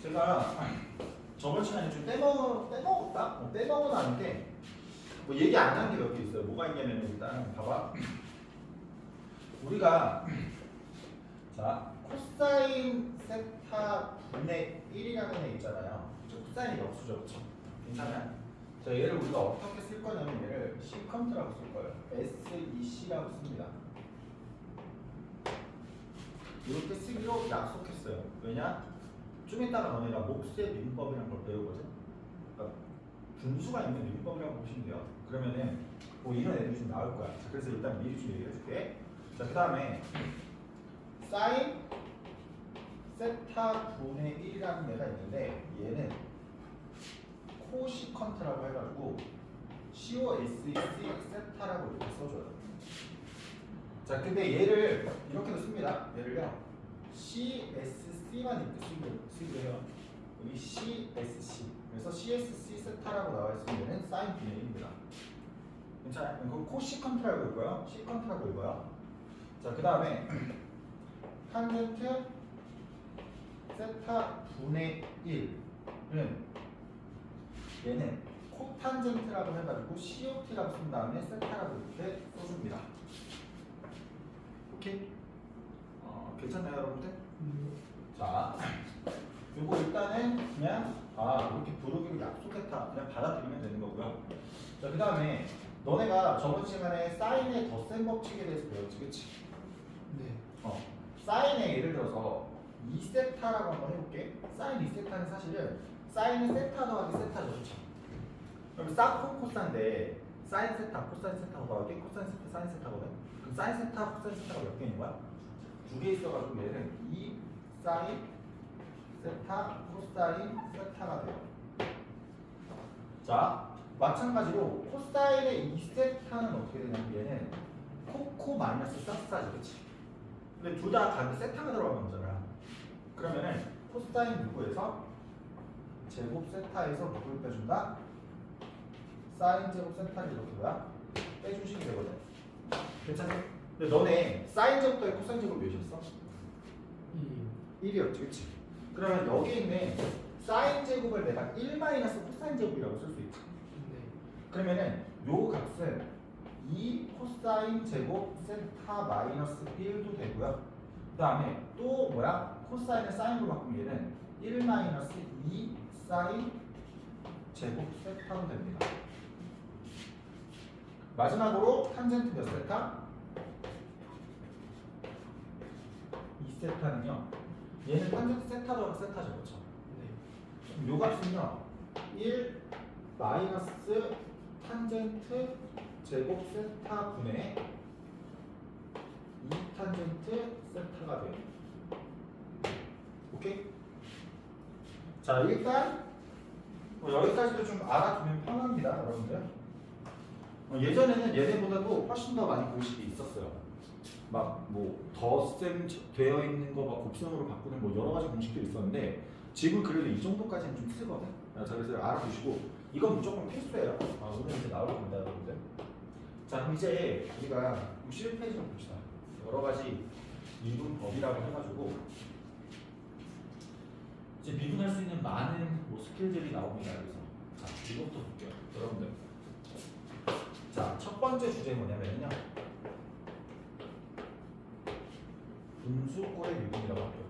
제가 저번 시간에 좀 빼먹었다? 빼먹은 아닌데 뭐 얘기 안 한 게 여기 있어요. 뭐가 있냐면 일단 봐봐. 우리가 자 코사인 세타 분의 1이라는 애 있잖아요. 저 코사인이 역수죠, 그렇죠? 괜찮아요? 자 얘를 우리가 어떻게 쓸 거냐면 얘를 시컨트라고 쓸 거예요. SEC라고 씁니다. 이렇게 쓰기로 약속했어요. 왜냐? 좀 이따가 너네가 목수의 미분법이라는 걸 배우거든. 그러니까 분수가 있는 미분법이라고 보시면 돼요. 그러면은 뭐 이런 애들이 좀 나올 거야. 자, 그래서 일단 미리 좀 얘기해 줄게. 자, 그 다음에 사인 세타 분의 1이라는 애가 있는데 얘는 코시컨트라고 해가지고 COSEC 세타라고 이렇게 써줘요. 자, 근데 얘를 이렇게도 씁니다. 얘를요 CSC만 이렇게 쓰기로 해요. 여기 CSC. 그래서 CSC 세타라고 나와 있으면 얘는 사인 분의 1입니다. 괜찮아요? 그럼 코시컨트라고 읽고요. 시컨트라고 읽어요. 자, 그 다음에 탄젠트 세타 분의 1은 얘는 코탄젠트라고 해가지고 COT라고 쓴 다음에 세타라고 이렇게 써줍니다. 오케이? 괜찮나요, 여러분들? 자, 요거 일단은 그냥 이렇게 부르기로 약속했다. 그냥 받아들이면 되는 거고요. 자, 그 다음에 너네가 저번 시간에 사인의 덧셈 법칙에 대해서 배웠지, 그치? 네. 사인의 예를 들어서 2세타라고 한번 해볼게. 사인 2세타는 사실은 사인은 세타 더하기 세타죠, 그쵸? 그럼 사콘 코사인데 사인 세타, 코사인 세타 더하기 코사인 세타, 사인 세타거든? 그럼 사인 세타, 코사인 세타가 몇 개인 거야? 2개 있어가지고 얘는 2 사인 세타, 코사인 세타가 돼요. 자, 마찬가지로 코사인의 2세타는 어떻게 되냐면 얘는 코코 마이너스 사스타지, 그치? 근데 둘 다 각이 세타가 들어가는 거잖아. 그러면은 코사인 누구에서 제곱 세타에서 누구를 빼준다? 사인 제곱 세타를 이렇게 뭐야? 빼주시게 되거든. 괜찮아? 근데 너네 사인 제곱 더하기 코사인 제곱 몇이었어? 1이었지, 그치? 그러면 여기 있는 사인 제곱을 내가 1 마이너스 코사인 제곱이라고 쓸 수 있지. 네. 그러면은 요 값은 2 코사인 제곱 세타 마이너스 1도 되고요. 그 다음에 또 뭐야? 코사인을 사인으로 바꾸면 얘는 1 마이너스 2 사인 제곱 세타도 됩니다. 마지막으로 탄젠트 몇 세타? 2세타는요. 얘는 탄젠트 세타 더하기 세타죠, 그렇죠? 네. 요 값은요 1 마이너스 탄젠트 제곱 세타 분의 2 탄젠트 세타가 돼요. 오케이? 자, 일단 여기까지도 좀 알아두면 편합니다, 여러분들. 예전에는 얘네보다도 훨씬 더 많이 공식이 있었어요. 막 뭐 덧셈 되어 있는 거 막 곱셈으로 바꾸는 뭐 여러 가지 공식들이 있었는데 지금 그래도 이 정도까지는 좀 쓰거든. 자, 그래서 알아두시고 이건 무조건 필수예요. 오늘 이제 나올 겁니다, 여러분들. 자, 그럼 이제 우리가 61페이지 좀 봅시다. 여러 가지 미분법이라고 해가지고 이제 미분할 수 있는 많은 뭐 스킬들이 나옵니다. 그래서 자, 이것부터 볼게요, 여러분들. 자, 첫 번째 주제 뭐냐면요. 분수꼴의 미분이라고 할게요.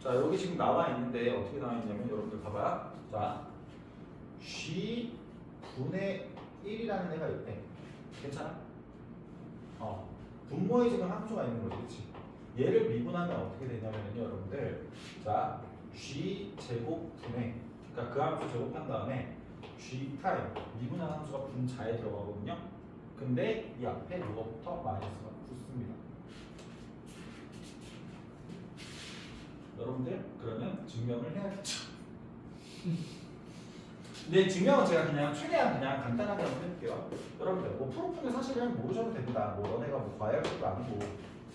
자, 여기 지금 나와 있는데 어떻게 나와 있냐면 여러분들 봐봐요. 자, G 분의 1이라는 애가 있대. 괜찮아? 분모에 지금 함수가 있는 거지, 그치? 얘를 미분하면 어떻게 되냐면요, 여러분들. 자, G 제곱 분의, 그러니까 그 함수 제곱한 다음에 G 타임 미분한 함수가 분자에 들어가거든요. 근데 이 앞에 이거부터 마이너스가 붙습니다. 여러분들 그러면 증명을 해야겠죠. 근데 증명은 제가 그냥 최대한 그냥 간단하게 한번 해볼게요. 여러분들 뭐 프로프는 사실은 모르셔도 됩니다. 뭐 너네가 뭐 과외할 것도 아니고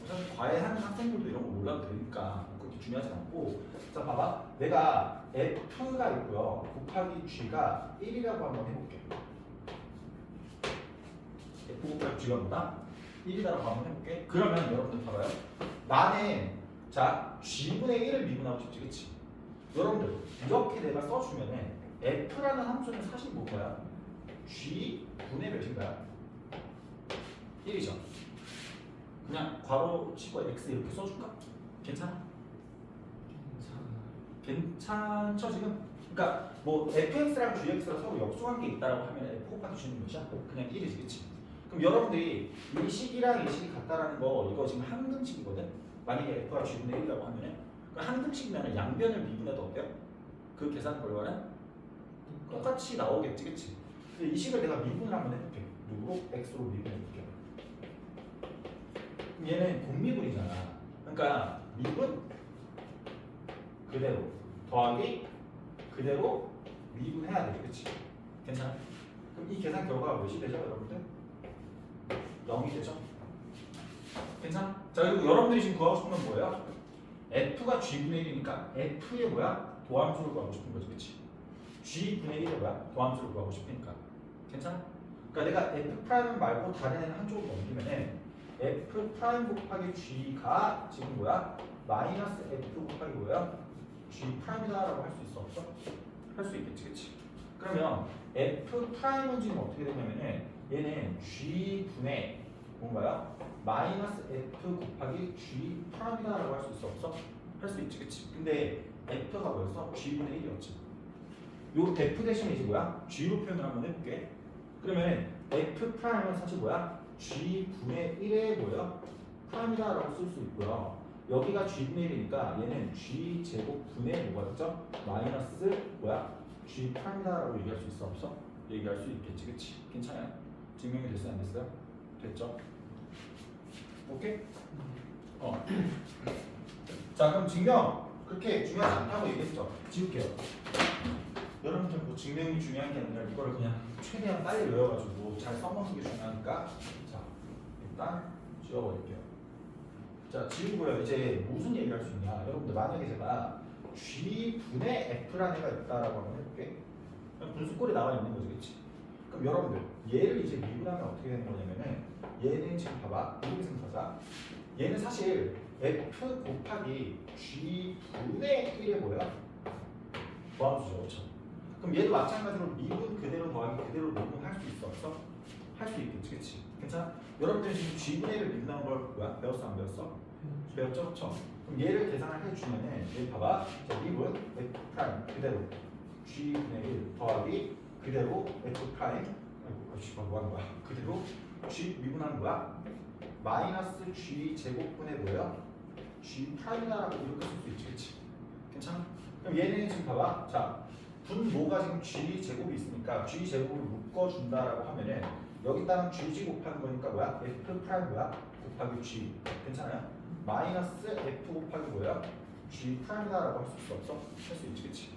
사실 과외하는 학생들도 이런 거 몰라도 되니까 그렇게 중요하지 않고. 자, 봐봐. 내가 F가 있고요. 곱하기 G가 1이라고 한번 해볼게. F 곱하기 G가 뭐다? 1이다라고 한번 해볼게. 그러면 여러분들 봐봐요. 나는 자 G분의 1을 미분하고 싶지, 그치? 여러분들 이렇게 내가 써주면은 F라는 함수는 사실 뭐야? G분의 몇인가요? 1이죠. 그냥 괄호 치고 X 이렇게 써줄까? 괜찮아? 괜찮죠 지금? 그러니까 뭐 fx랑 gx가 서로 역수한 게 있다라고 하면 f 곱하기 g는 몇이야? 그냥 1이지, 그치? 그럼 여러분들이 이 식이랑 이 식이 같다라는 거 이거 지금 한 등식이거든? 만약에 f가 g분의 1이라고 하면은 그 한 등식이면 양변을 미분해도 어때요? 그 계산 결과는 똑같이 나오겠지, 그치? 근데 이 식을 내가 미분을 한번 해볼게. 누구로? x로 미분해볼게. 그럼 얘는 공미분이잖아. 그러니까 미분 그대로 더하기 그대로 미분해야 돼, 그치? 괜찮아? 그럼 이 계산 결과가 몇이 되죠, 여러분들? 0이 되죠? 괜찮아? 자, 그리고 여러분들이 지금 구하고 싶은 건 뭐예요? F가 G분의 1이니까 F의 뭐야? 도함수를 구하고 싶은 거지, 그치? G분의 1이 뭐야? 도함수를 구하고 싶으니까. 괜찮아? 그러니까 내가 F' 말고 다른 애는 한쪽으로 옮기면은 F' 곱하기 G가 지금 뭐야? 마이너스 F 곱하기 뭐야? G'이다라고 할 수 있어, 없어? 할 수 있겠지, 그치? 그러면 F'은 지금 어떻게 되냐면은 얘는 G분의 뭔가요? 마이너스 F 곱하기 G'이다라고 할 수 있어, 없어? 할 수 있지, 그치? 근데 F가 뭐였어? G분의 1이었지. 요 F 대신에 이제 뭐야? G로 표현을 한번 해볼게. 그러면 F'은 사실 뭐야? G분의 1의 뭐야? 프라임이다라고 쓸 수 있고요. 여기가 G분의 1이니까 얘는 G 제곱분의 뭐가 있죠? 마이너스 뭐야? G 프라임이다라고 얘기할 수 있어, 없어? 얘기할 수 있겠지, 그치? 괜찮아요? 증명이 됐어요, 안 됐어요? 됐죠? 오케이? 자, 그럼 증명 그렇게 중요하지 않다고 얘기했죠? 지울게요. 여러분들 뭐 증명이 중요한 게 아니라 이거를 그냥 최대한 빨리 외워가지고 잘 써먹는 게 중요하니까 자, 일단 지워버릴게요. 자, 지우고요. 이제 무슨 얘기를 할 수 있냐? 여러분들 만약에 제가 G분의 F라는 애가 있다라고 한번 해볼게. 그럼 분수꼴이 나와 있는 거지, 그치? 그럼 여러분들 얘를 이제 미분하면 어떻게 되는 거냐면은 얘는 지금 봐봐. 이렇게 생각하자. 얘는 사실 F 곱하기 G분의 1의 뭐야? 도함수죠, 그쵸? 그럼 얘도 마찬가지로 미분 그대로 더하기 그대로 미분할 수 있어, 없어? 할 수 있겠지, 그치? 괜찮아? 여러분들 지금 G분의 1을 미분한 걸 뭐야? 배웠어, 안 배웠어? 배웠죠, 그쵸? 그럼 얘를 계산을 해주면은 여기 봐봐. 자, 미분 F 프라임 그대로 G분의 1 더하기 그대로 F 프라임 뭐 하는 거야? 그대로 G 미분하는 거야? 마이너스 G 제곱분의 뭐야? G 프라임이다라고 이렇게 쓸 수 있지, 그치? 괜찮아? 그럼 얘는 지금 봐봐. 자, 분모가 지금 G 제곱이 있으니까 G 제곱을 묶어준다라고 하면은 여기다가 G 곱하는 거니까 뭐야? F 프라임 뭐야? 곱하기 G. 괜찮아요? 마이너스 F 곱하기 뭐야? G 프라임이다라고 할 수 없어? 할 수 있지, 그치?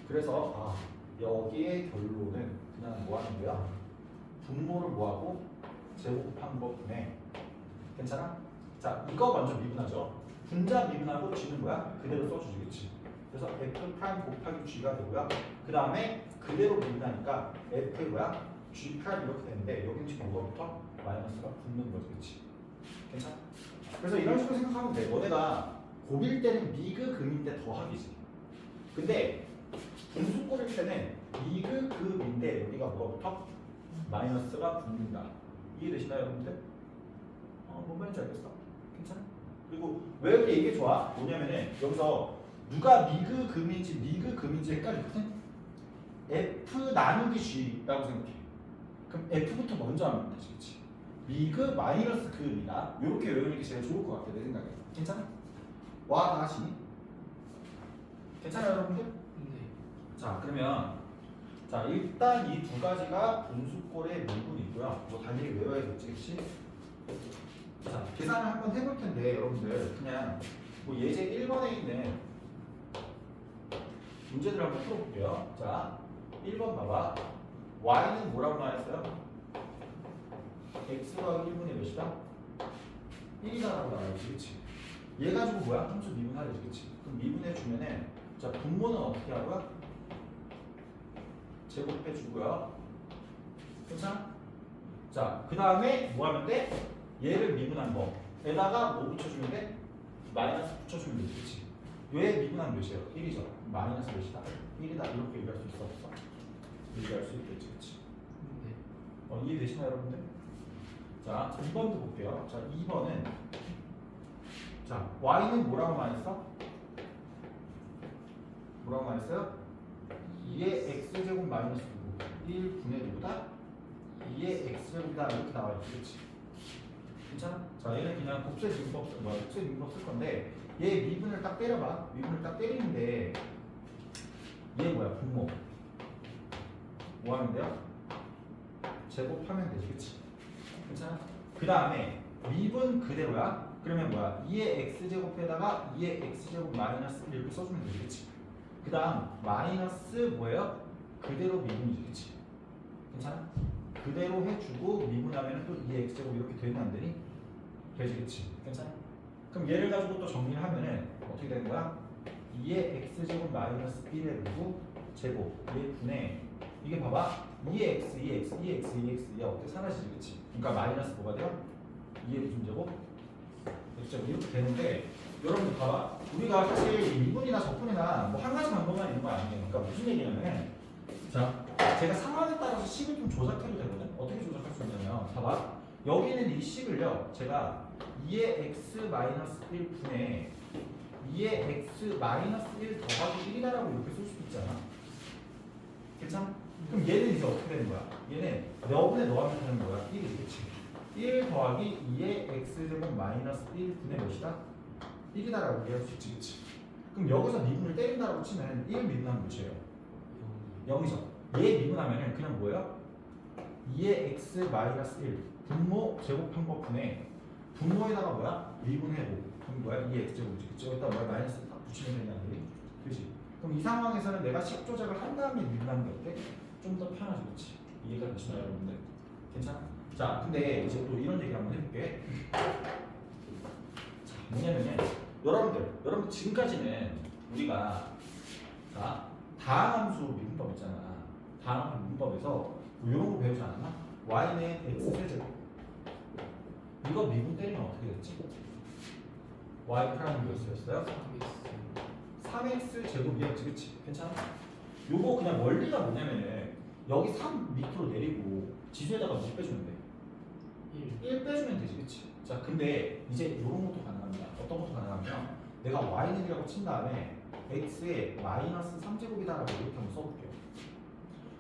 그래서 여기의 결론은 그냥 뭐 하는 거야? 분모를 뭐하고? 제곱 곱한 것분에 괜찮아? 자, 이거 먼저 미분하죠. 분자 미분하고 G는 뭐야? 그대로 써주지, 그치? 그래서 F 프라임 곱하기 G가 되고요. 그 다음에 그대로 미분하니까 F의 뭐야? G 프라임 이렇게 되는데 여기는 지금 뭐부터? 마이너스가 붙는 거지, 그치? 괜찮아? 그래서 이런 식으로 생각하면 돼. 너네가 곱일 때는 미그 금일 때 더하기지. 근데 분수꼴일 때는 미그 금인데 여기가 뭐부터? 마이너스가 붙는다. 이해되시나요, 여러분들? 뭔 말인지 알겠어? 괜찮아? 그리고 왜 이게 좋아? 뭐냐면은 여기서 누가 미그 금인지 미그 금인지 헷갈리거든? F 나누기 G라고 생각해. 그럼 F부터 먼저 하면 되지, 그치? 미그 마이너스 금이다. 이렇게 외우는 게 제일 좋을 것 같아, 내 생각에. 괜찮아? 와, 다시. 괜찮아요, 여러분들? 네. 자, 그러면 자, 일단 이 두 가지가 분수꼴의 미분이고요. 뭐 달리 외워야겠지, 그치? 자, 계산을 한번 해볼 텐데 여러분들 그냥 뭐 예제 1번에 있는 문제들 한번 풀어볼게요. 자, 1번 봐봐. y는 뭐라고 나왔어요? x가 1분의 몇이다? 1이다라고 나와야지, 그치? 얘 가지고 뭐야? 함수 미분하려지, 그치? 그럼 미분해주면은 자, 분모는 어떻게 하고요? 제곱해주고요. 괜찮아? 자, 그 다음에 뭐 하면 돼? 얘를 미분한 거에다가 뭐 붙여주면 돼? 마이너스 붙여주면 되지, 그치? 왜 미분한 몇이에요? 1이죠. 마이너스 몇이다? 1이다. 이렇게 얘기할 수 있어, 없어? 얘기할 수 있겠지, 그치? 네. 이해되시나요, 여러분들? 자, 2번도 볼게요. 자, 2번은 자, y는 뭐라고 말했어? 뭐라고 말했어요? 2의 x제곱 마이너스 9 1분의 누구다? 2의 x제곱이다 이렇게 나와있지, 그치? 괜찮아? 자, 얘는 그냥 곱셈 미분법 쓸 건데 얘 미분을 딱 때려봐. 미분을 딱 때리는데 얘 뭐야? 분모 뭐 하면 돼요? 제곱하면 되지, 그치? 괜찮아? 그 다음에 미분 그대로야. 그러면 뭐야? 2의 x제곱에다가 2의 x제곱 마이너스 1 이렇게 써주면 되지, 그치? 그 다음 마이너스 뭐예요? 그대로 미분이지, 그치? 괜찮아? 그대로 해주고 미분하면 또 2의 x제곱 이렇게 되면 안 되니? 되지, 그치? 괜찮아? 그럼 얘를 가지고 또 정리를 하면은 어떻게 되는 거야? 2의 x제곱 마이너스 1의 루트 제곱 얘 분의 이게 봐봐 2의 x, 2의 x, 2의 x, 2의 x 얘 어때? 사라지지, 그치? 그러니까 마이너스 뭐가 돼요? 2의 무슨 제곱? x제곱 이렇게 되는데 여러분들 봐봐 우리가 사실 이 미분이나 적분이나 뭐 한 가지 방법만 있는 거 아니에요. 그러니까 무슨 얘기냐면 자 제가 상황에 따라서 식을 좀 조작해도 되거든. 어떻게 조작할 수 있냐면 봐봐 여기는 이 식을요 제가 2의 x 마이너스 1 분의 2의 x 마이너스 1 더하기 1이다라고 이렇게 쓸 수도 있잖아. 괜찮아? 그럼 얘는 이제 어떻게 되는 거야? 얘는 여분에 넣으면 되는 거야. 1이지, 그치? 1 더하기 2의 x제곱 마이너스 1 분의 몇이다? 1이다라고 얘기할 수 있지, 그치? 그럼 여기서 미분을 때린다라고 치면 1 미분하면 몇이에요? 0이죠. 얘 미분하면은 그냥 뭐예요? 2의 x 마이너스 1 분모 제곱한 것 분의 분모에다가 뭐야? 미분해보. 그럼 뭐야? 2의 x제곱이지, 그치? 여기다 뭐야? 마이너스 딱 붙이면 되냐, 그치? 그럼 이 상황에서는 내가 식 조작을 한 다음에 미분하는 게 어때? 좀 더 편하지, 그치? 이해가 되시나요, 여러분들? 괜찮아? 자, 근데 이제 또 이런 얘기 한번 해볼게. 자, 뭐냐면은 여러분들 지금까지는 우리가 자, 다항함수 미분법 있잖아. 다항함수 미분법에서 뭐 이런 거 배우지 않았나? y는 x 세제곱. 이거 미분 때리면 어떻게 됐지? y 프라임 몇이었어요? 3x 제곱이었지, 그치? 괜찮아? 요거 그냥 원리가 뭐냐면은 여기 3 밑으로 내리고 지수에다가 몇 빼주면 돼? 1 빼주면 되지, 그치? 자, 근데 이제 요런 것도 가능합니다. 어떤 것도 가능하면 내가 y는 1이라고 친 다음에 x에 마이너스 3제곱이다라고 이렇게 한번 써볼게요.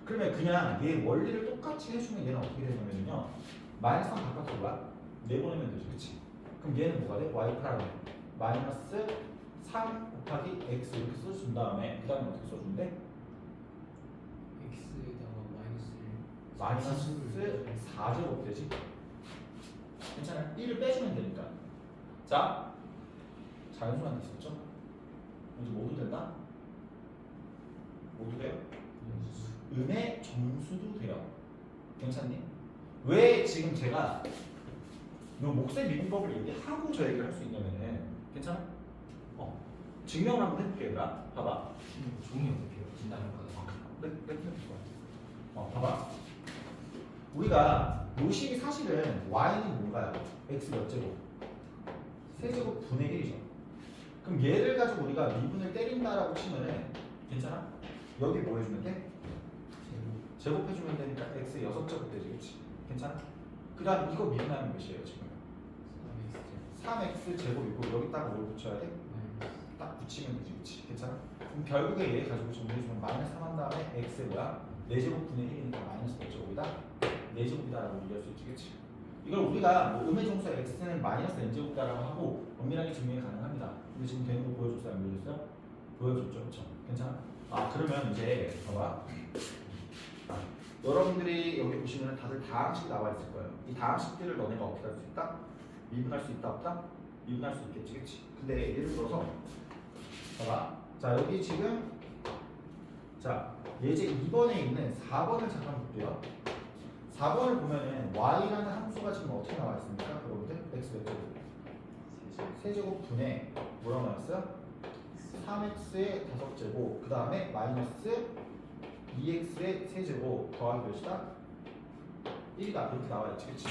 그러면 그냥 얘 원리를 똑같이 해주면 얘는 어떻게 되냐면요 마이너스 3 바깥으로 가 내보내면 되지, 그치? 그럼 얘는 뭐가 돼? y 프라임 마이너스 3 곱하기 x 이렇게 써준 다음에 그 다음에 어떻게 써주면 돼? x에다가 마이너스 4제곱 되지? 괜찮아요? 1을 빼주면 되니까. 자, 자연수한테 있었죠? 이제 모두 된다? 모두 돼요? 음의 정수도 돼요. 괜찮니? 왜 지금 제가 요 목세 미분법을 얘기하고 저 얘기를 할 수 있냐면은 괜찮아? 증명을 한번 해볼게 얘들아. 봐봐. 종이 어떻게 해요? 진단을 봐봐. 우리가 요 식이 사실은 y는 뭔가요? x 몇 제곱? 세제곱 분의 1이죠. 그럼 얘를 가지고 우리가 미분을 때린다라고 치면은 괜찮아? 여기 뭐 해주면 돼? 제곱해주면 되니까 x 6제곱 되지, 그치? 괜찮아? 그 다음 이거 미분하면 몇이에요 지금? 3x 제곱이고 여기다가 뭘 붙여야 돼? 딱 붙이면 되지, 그치? 괜찮아? 그럼 결국에 얘 가지고 정리해주면 마이너스 3 한 다음에 x에 뭐야? 4제곱 분의 1이니까 마이너스 몇 제곱이다? 4제곱이다라고 얘기할 수 있지, 그치? 이걸 우리가 뭐 음의 정수 x는 마이너스 n제곱이다라고 하고 엄밀하게 증명이 가능합니다. 근데 지금 되는 거 보여줬어요? 안 보여줬어요? 보여줬죠, 그쵸? 괜찮아? 그러면 이제 봐봐. 여러분들이 여기 보시면 다들 다항식 나와 있을 거예요. 이 다항식들을 너네가 어떻게 할 수 있다? 미분할 수 있다, 없다? 미분할 수 있겠지, 그치? 근데 예를 들어서 봐봐. 자, 여기 지금 자, 예제 2번에 있는 4번을 잠깐 볼게요. 4번을 보면은 y라는 함수가 지금 어떻게 나와 있습니까? 여러분들 x 몇 제곱? 세제곱 분의 뭐라고 나왔어요? 3x의 5제곱 그 다음에 마이너스 2x의 세제곱 더하기 몇이다? 1이다 이렇게 나와 있지, 그치?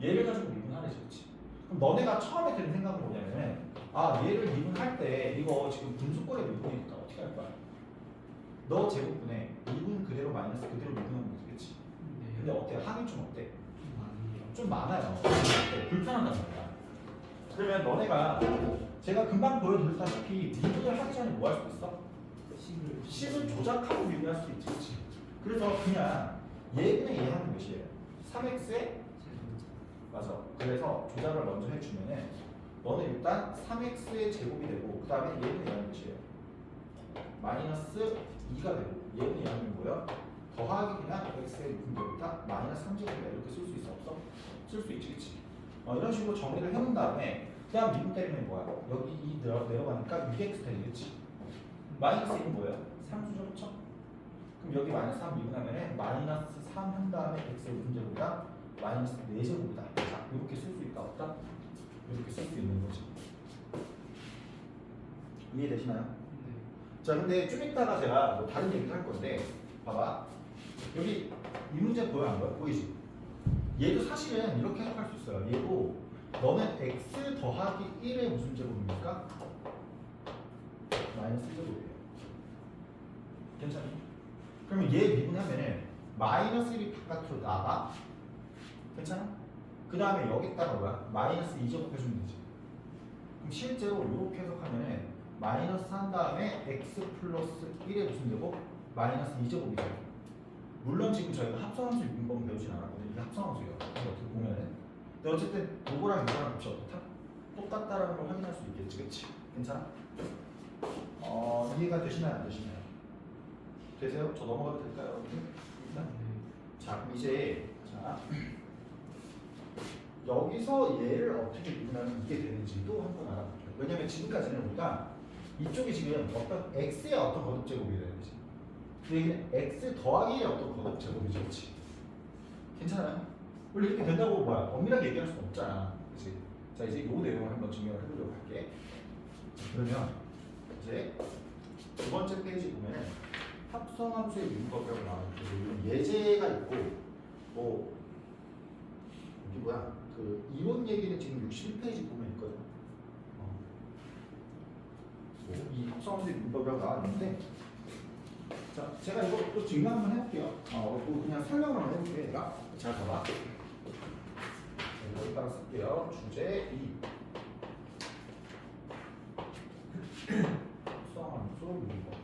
얘를 가지고 미분하래지, 그렇지? 그럼 너네가 처음에 드는 생각은 뭐냐면은 얘를 미분할 때 이거 지금 분수꼴에 미분이니까 어떻게 할 거야? 너 제곱분에 2분 그대로 마이너스 그대로 미분하면 되지, 그렇지? 근데 어때? 항이 좀 어때? 좀 많아요. 어때? 불편하단 말이야. 그러면 너네가 제가 금방 보여드렸다시피 미분을 하기 전에 뭐 할 수 있어? 식을 조작하고 미분할 수 있지, 그렇지? 그래서 그냥 얘분의 얘 하면 몇이에요? 3x에 맞아. 그래서 조작을 먼저 해주면은 너는 일단 3x의 제곱이 되고 그 다음에 얘는 얘는 몇이에요? 마이너스 2가 되고 얘는 얘는 뭐야? 더하기 그냥 x의 분배부터 마이너스 3제곱이다 이렇게 쓸 수 있어 없어? 쓸 수 있지, 그치? 이런 식으로 정리를 해놓은 다음에 그 다음 미분 때리면 뭐야? 여기 2 내려가니까 6x 되겠지? 마이너스 1은 뭐예요? 3수죠, 그쵸? 그럼 여기 마이너스 3 미분하면은 마이너스 3 한 다음에 x의 분제곱이다 마이너스 4제곱이다. 자, 이렇게 쓸 수 있다 없다? 이렇게 쓸 수 있는 거지. 이해되시나요? 자, 근데 좀 이따가 제가 뭐 다른 얘기를 할 건데 봐봐. 여기 이 문제 보여 안 보여? 보이지? 얘도 사실은 이렇게 해석할 수 있어요. 얘도 너는 x 더하기 1의 무슨 제곱입니까? 마이너스 1제곱이에요. 괜찮니? 그러면 얘 미분하면은 마이너스 1이 바깥으로 나가. 괜찮아? 그 다음에 여기다가 뭐야? 마이너스 2제곱 해주면 되지. 그럼 실제로 이렇게 해석하면은 마이너스 한 다음에 x 플러스 1의 무슨 제곱? 마이너스 2제곱이 돼요. 물론 지금 저희가 합성함수 유분법 배우진 않았거든요. 이게 합성함수예요. 어떻게 보면은. 근데 어쨌든 이거랑 이거랑 값이 어떻다? 똑같다라는 걸 확인할 수 있겠지, 그렇지? 괜찮아? 이해가 되시나요, 안 되시나요? 되세요? 저 넘어가도 될까요, 여러분들? 일단. 자, 그럼 이제 자 여기서 얘를 어떻게 미분하면 이게 되는지도 한번 알아볼게요. 왜냐면 지금까지는 우리가 이쪽이 지금 어떤 x의 어떤 거듭 제곱이 되는지. 근데 이게 x 더하기 1의 어떤 거듭 제곱이죠, 그렇지? 괜찮아요? 원래 이렇게 된다고 뭐야 엄밀하게 얘기할 수는 없잖아, 그렇지? 자, 이제 이 내용을 한번 증명을 해보려고 할게. 그러면 이제 두 번째 페이지 보면은 합성함수의 유분법이라고 나와있고 예제가 있고 뭐 여기 뭐야 그 이론 얘기는 지금 61페이지 보면 있거든. 이 합성함수의 유분법이라고 나왔는데 자, 제가 이거 또 증명 한번 해볼게요. 또 그냥 설명을 한번 해볼게요. 얘가 잘 봐봐. 여기다가 쓸게요. 주제 2 합성함수 유분법.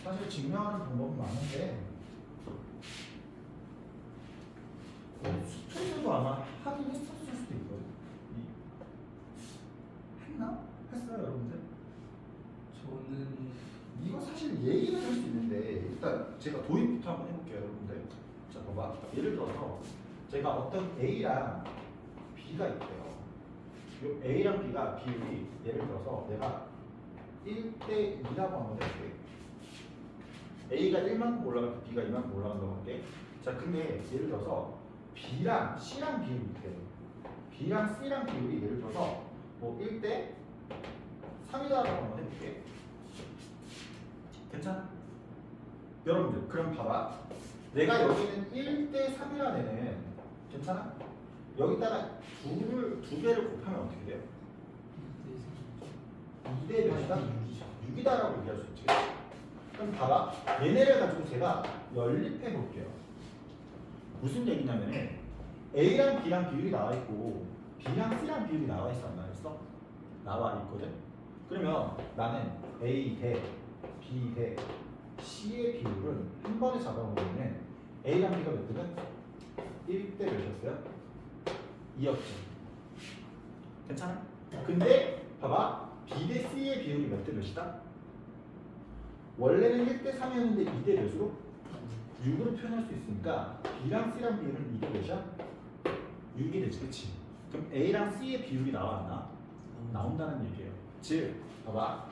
사실 증명하는 방법은 많은데 수트에서도 아마 하긴 했었을 수도 있거든. 했나? 했어요, 여러분들? 저는 이거 사실 얘기는 할 수 있는데 일단 제가 도입부터 한번 해볼게요, 여러분들. 자, 봐봐. 예를 들어서 제가 어떤 A랑 B가 있대요. 요 A랑 B가 비율이 예를 들어서 내가 1대 2라고 한번 해볼게. A가 1만큼 올라갈 때 B가 2만큼 올라간다고 할게. 자, 근데 예를 들어서 B랑 C랑 비율이 있대요. B랑 C랑 비율이 예를 들어서 뭐 1대 3이다라고 한번 해볼게. 괜찮아? 여러분들 그럼 봐봐. 내가 여기는 1대 3이라는 애는 괜찮아? 여기다가 두 개를 곱하면 어떻게 돼요? 2대 몇이다? 6이다라고 얘기할 수 있지. 그럼 봐봐. 얘네를 가지고 제가 연립해 볼게요. 무슨 얘기냐면은 A랑 B랑 비율이 나와 있고 B랑 C랑 비율이 나와 있어 안 나와 있어? 나와 있거든. 그러면 나는 A 대 B 대 C의 비율을 한 번에 잡아보면은 A랑 B가 몇 대는? 1대 몇이었어요? 2였죠. 괜찮아? 근데 봐봐. B 대 C의 비율이 몇 대 몇이다? 원래는 1대 3이었는데 2대 몇으로? 6으로 표현할 수 있으니까 B랑 C랑 비율은 2대 몇이야? 6이 되지, 그치? 그럼 A랑 C의 비율이 나왔나? 나온다는 얘기예요. 즉, 봐봐.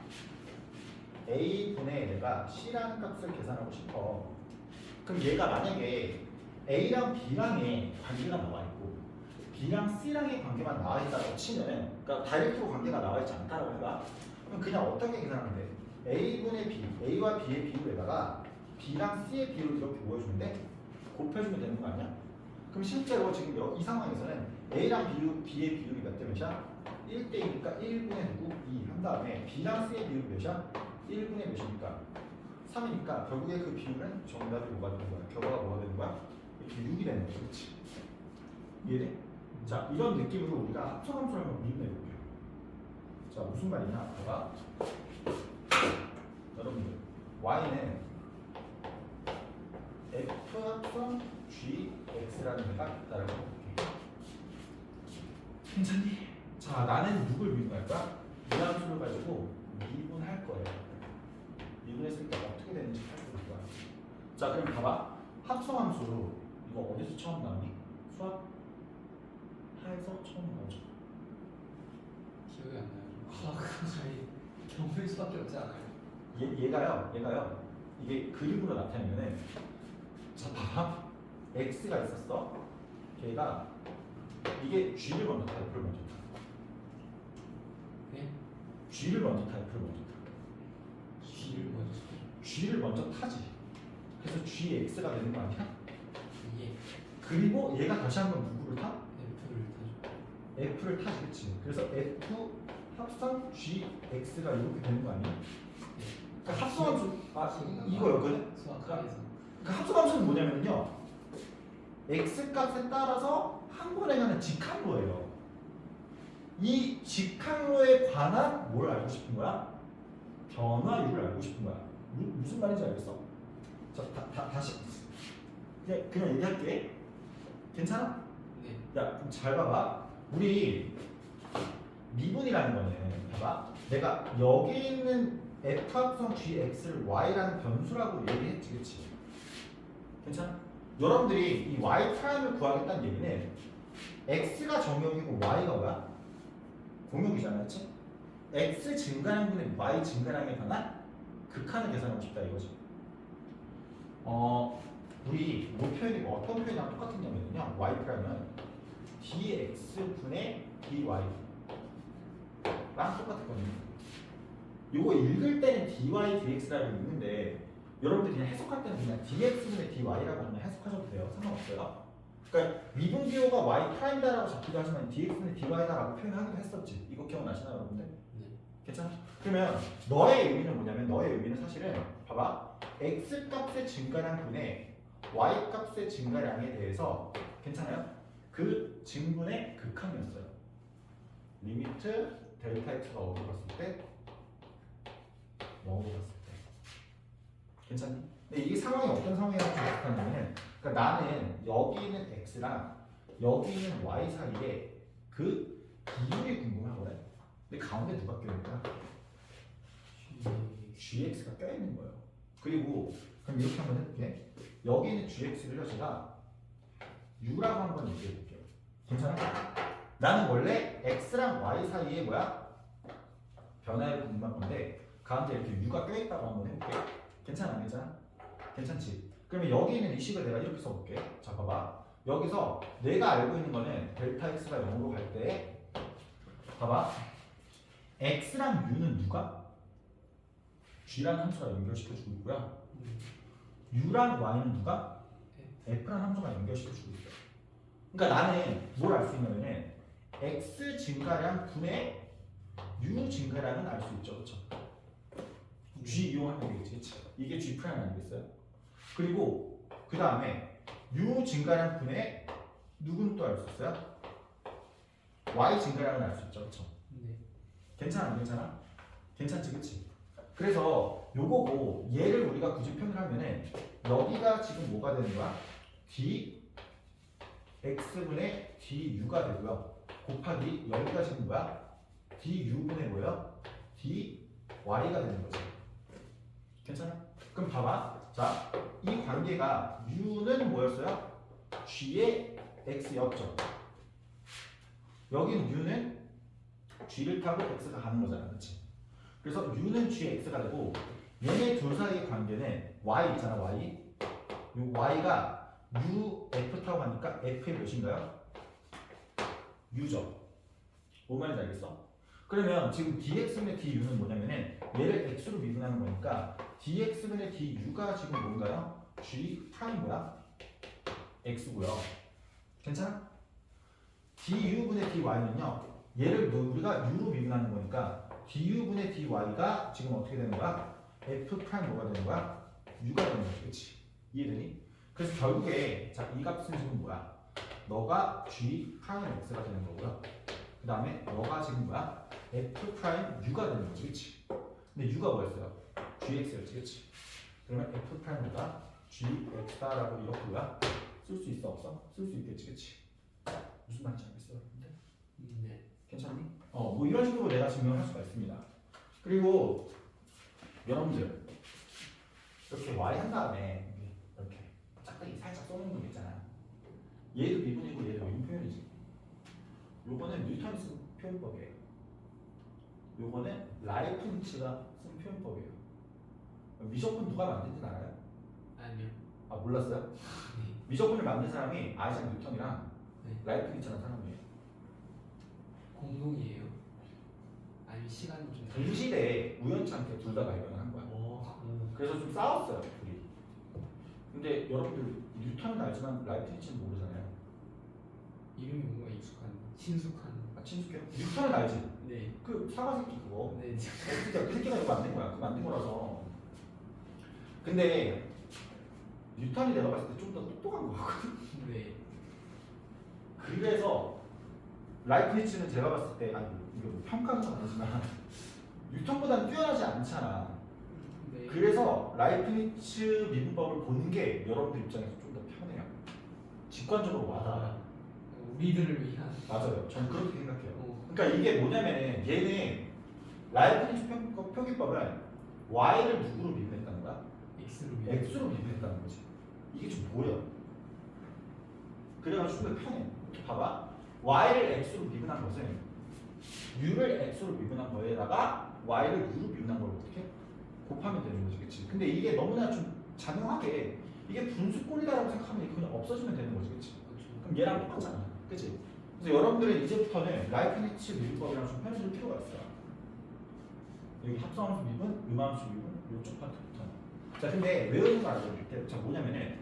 A분의 내가 C라는 값을 계산하고 싶어. 그럼 얘가 만약에 A랑 B랑의 관계가 나와 있고 B랑 C랑의 관계만 나와 있다고 치면, 그러니까 다이렉트로 관계가 나와 있지 않다라고 해봐. 그럼 그냥 어떻게 계산하면 돼? A분의 B, A와 B의 비율에다가 B랑 C의 비율을 이렇게 보여주는데 곱해주면 되는 거 아니야? 그럼 실제로 지금 이 상황에서는 A랑 B의 비율이 몇 대 몇이야? 1대2니까 1분의 누구? 2 한 다음에 B랑 C의 비율이 몇이야? 1분의 몇이니까? 3이니까 결국에 그 비율은 정답이 뭐가 되는 거야? 결과가 뭐가 되는 거야? 이렇게 6이 되는 거야. 그렇지? 이해돼? 자, 이런 느낌으로 우리가 합성함수를 한번 미분해 볼게요. 자, 무슨 말이냐? 봐봐. 여러분들, y는 f 합성 g x라는 데가 있다라고 볼게요. 괜찮니? 자, 나는 누굴 미분할까? 이 함수를 가지고 미분할 거예요. 미분했을 때 어떻게 되는지 살펴볼 거야. 자, 그럼 봐봐. 합성함수 이거 어디서 처음 나오니? 수학 하에서 처음 나오죠. 기억이 안 나요. 저희 경우일 수밖에 없지 않아요? 얘가요. 이게 그림으로 나타내면은 자, 봐봐. x가 있었어. 걔가 이게 g를 먼저 타, f를 먼저 타. 네? g를 먼저 타, f를 먼저 타. G를 먼저 g를 먼저 타지. 그래서 gx가 되는 거 아니야? 예. 그리고 얘가 다시 한번 누구를 타? F를 타죠. f를 타지, 그치? 그래서 f 합성 gx가 이렇게 되는 거 아니야? 그러니까 합성함수 이거였거든? 수학학에서 그 합성함수는 뭐냐면요, x 값에 따라서 항분에 관한 직항로예요. 이 직항로에 관한 뭘 알고 싶은 거야? 변화율을 알고 싶은 거야. 무슨 말인지 알겠어? 자, 다시 그냥 얘기할게. 괜찮아? 네. 야, 그럼 잘 봐봐. 우리 미분이라는 거는 봐봐. 내가 여기 있는 f 합성 gx를 y라는 변수라고 얘기했지, 그치? 괜찮아? 여러분들이 이 y 프라임을 구하겠다는 얘기는 x가 정역이고 y가 뭐야? 공역이잖아, 그치? x 증가량분의 y 증가량에 관한 극한을 계산하고 싶다 이거지. 우리 뭐 표현이 어떤 표현이랑 똑같은냐면요, y 프라임은 dx분의 dy 랑 똑같거든요. 요거 읽을 때는 dy, dx라고 읽는데 여러분들이 그냥 해석할 때는 그냥 dx분의 dy라고 그냥 해석하셔도 돼요. 상관없어요. 그러니까 미분 기호가 y 프라임다라고 잡기도 하지만 dx분의 dy다라고 표현하기도 했었지. 이거 기억나시나요, 여러분들? 네. 괜찮아? 그러면 너의 의미는 뭐냐면, 너의 의미는 사실은 봐봐, x 값의 증가량 분의 y 값의 증가량에 대해서 괜찮아요? 그 증분의 극한이었어요. 리미트 델타 x가 어디로 갔을 때? 0으로 갔을 때. 괜찮니? 근데 이게 상황이 어떤 상황이라고 생각하냐면, 그러니까 나는 여기 있는 x랑 여기 있는 y 사이에 그 비율이 궁금하거든. 근데 가운데 누가 껴있는 거야? gx가 껴있는 거예요. 그리고 그럼 이렇게 한번 해볼게. 여기 있는 gx를요, 제가 u라고 한번 얘기해 볼게요. 괜찮아? 나는 원래 x랑 y 사이에 뭐야? 변화를 궁금한 건데 가운데 이렇게 u가 껴있다고 한번 해볼게. 괜찮아, 괜찮아? 괜찮지? 그러면 여기 있는 이 식을 내가 이렇게 써볼게. 자, 봐봐. 여기서 내가 알고 있는 거는 델타 x가 0으로 갈 때, 봐봐. x랑 u는 누가? g라는 함수가 연결시켜주고 있고요. u랑 y는 누가? f라는 함수가 연결시켜주고 있어요. 그러니까 나는 뭘 알 수 있냐면은 x 증가량 분의 u 증가량은 알 수 있죠, 그렇죠? g 이용하면 되겠지, 그치? 이게 g 프라임 아니겠어요? 그리고 그 다음에 u 증가량 분의 누구는 또 알 수 있어요? y 증가량은 알 수 있죠, 그렇죠? 네. 괜찮아, 안 괜찮아? 괜찮지, 그치? 그래서 요거고 얘를 우리가 굳이 표현을 하면은 여기가 지금 뭐가 되는 거야? d x분의 du가 되고요. 곱하기 여기가 지금 뭐야? du분의 뭐예요? dy가 되는 거죠. 괜찮아? 그럼 봐봐. 자, 이 관계가 u는 뭐였어요? g의 x였죠. 여기는 u는 g를 타고 x가 가는 거잖아, 그렇지? 그래서 u는 g의 x가 되고 얘네 둘 사이의 관계는 y 있잖아, y. 요 y가 u f 타고 가니까 f의 몇인가요? u죠. 뭔 말인지 알겠어? 그러면 지금 dx분의 du는 뭐냐면은 얘를 x로 미분하는 거니까 dx분의 du가 지금 뭔가요? g 프라임 뭐야? x고요. 괜찮아? du분의 dy는요. 얘를 우리가 u로 미분하는 거니까 du분의 dy가 지금 어떻게 되는 거야? f 프라임 뭐가 되는 거야? u가 되는 거지, 그렇지? 이해되니? 그래서 결국에 자, 이 값은 지금 뭐야? 너가 g 프라임 x가 되는 거고요. 그 다음에 너가 지금 뭐야? f 프라임 u가 되는 거지, 그렇지? 근데 u가 뭐였어요? gx였지, 그렇지? 그러면 f 프라임보다 gx다라고 이렇게 뭐야? 쓸 수 있어 없어? 쓸 수 있겠지, 그렇지? 무슨 말인지 알겠어? 근데 네. 괜찮니? 뭐 이런 식으로 내가 증명할 수가 있습니다. 그리고 여러분들 이렇게 y 한 다음에 이렇게 짝짝이 살짝 써놓는 거 있잖아요. 얘도 미분이고 얘도 미분 표현이지. 요거는 뉴턴이 쓴 표현법이에요. 요거는 라이프니츠가 쓴 표현법이에요. 미적분 누가 만든지 알아요? 아니요. 아 몰랐어요? 네. 미적분을 만든 사람이 아이작 뉴턴이랑 네. 라이프니츠라는 사람이에요. 공동이에요. 아니면 시간이 좀 동시대에 우연찮게 둘 다 발견을 한 거야. 그래서 좀 싸웠어요, 둘이. 근데 여러분들 뉴턴은 알지만 라이프니츠는 모르잖아요. 이름이 뭔가 익숙한, 친숙한. 아, 친숙해요? 뉴턴은 알지? 네. 그 사과 새끼 그거. 네. 진짜 그 새끼가 이거 만든 거야. 그 만든 거라서. 근데 뉴턴이 내가 봤을 때 좀 더 똑똑한 거거든. 네. 그래서 라이프니츠는 제가 봤을 때 아니 이거 뭐 평가는 건 아니지만 뉴턴보다는 뛰어나지 않잖아. 네. 그래서 라이프니츠 미분법을 보는 게 여러분들 입장에서 좀 더 편해요. 직관적으로 와닿아요. 우리들을 위한. 맞아요. 저는 그렇게 생각해요. 어. 그러니까 이게 뭐냐면은 얘는 라이프니츠 표기법은 y를 누구로 미분했다는 거야? X로 x로 미분했다는 거지. 이게 좀 보여. 그래가지고 좀 더 편해. 봐봐. y를 x로 미분한 것은 u를 x로 미분한 거에다가 y를 u로 미분한 걸 어떻게 곱하면 되는 거지, 그치? 근데 이게 너무나 좀 자명하게 이게 분수꼴이다라고 생각하면 그냥 없어지면 되는 거지, 그치? 그럼 얘랑 똑같잖아, 그치? 그래서 여러분들은 이제부터는 라이프니츠 미분법이랑 좀 편해질 필요가 있어요. 여기 합성함수 미분, 음함수 미분, 이쪽 파트부터. 자, 근데 외우는 거 알려드릴게요. 자, 뭐냐면은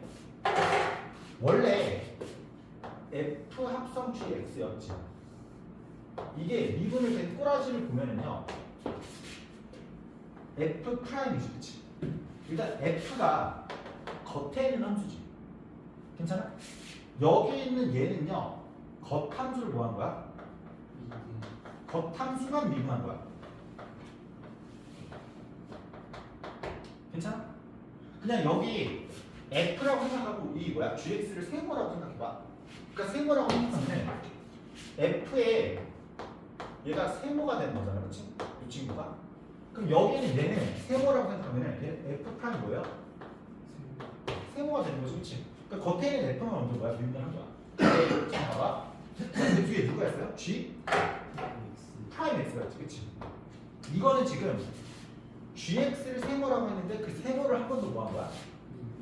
원래 F 합성 GX였지. 이게 미분을 된 꼬라지를 보면은요. F 프라임이지, 그치? 일단 F가 겉에 있는 함수지. 괜찮아? 여기 있는 얘는요. 겉함수를 뭐 한 거야? 겉함수만 미분한 거야. 괜찮아? 그냥 여기 F라고 생각하고 이 뭐야? GX를 세모라고 생각해봐. 그러니까 세모라고 생각하면 F에 얘가 세모가 되는 거잖아, 그렇지? 이 친구가. 그럼 여기는 얘는 세모라고 생각하면 얘 F 프라임 뭐예요? 세모가 되는 거지, 그렇지? 그러니까 겉에 있는 F만 먼저 뭐야? 미분을 한 거야. 근데 지금 봐봐. 그 뒤에 누가 있어요? G 프라임 X가 있지, 그렇지? 이거는 지금 GX를 세모라고 했는데 그 세모를 한 번 더 뭐 한 거야?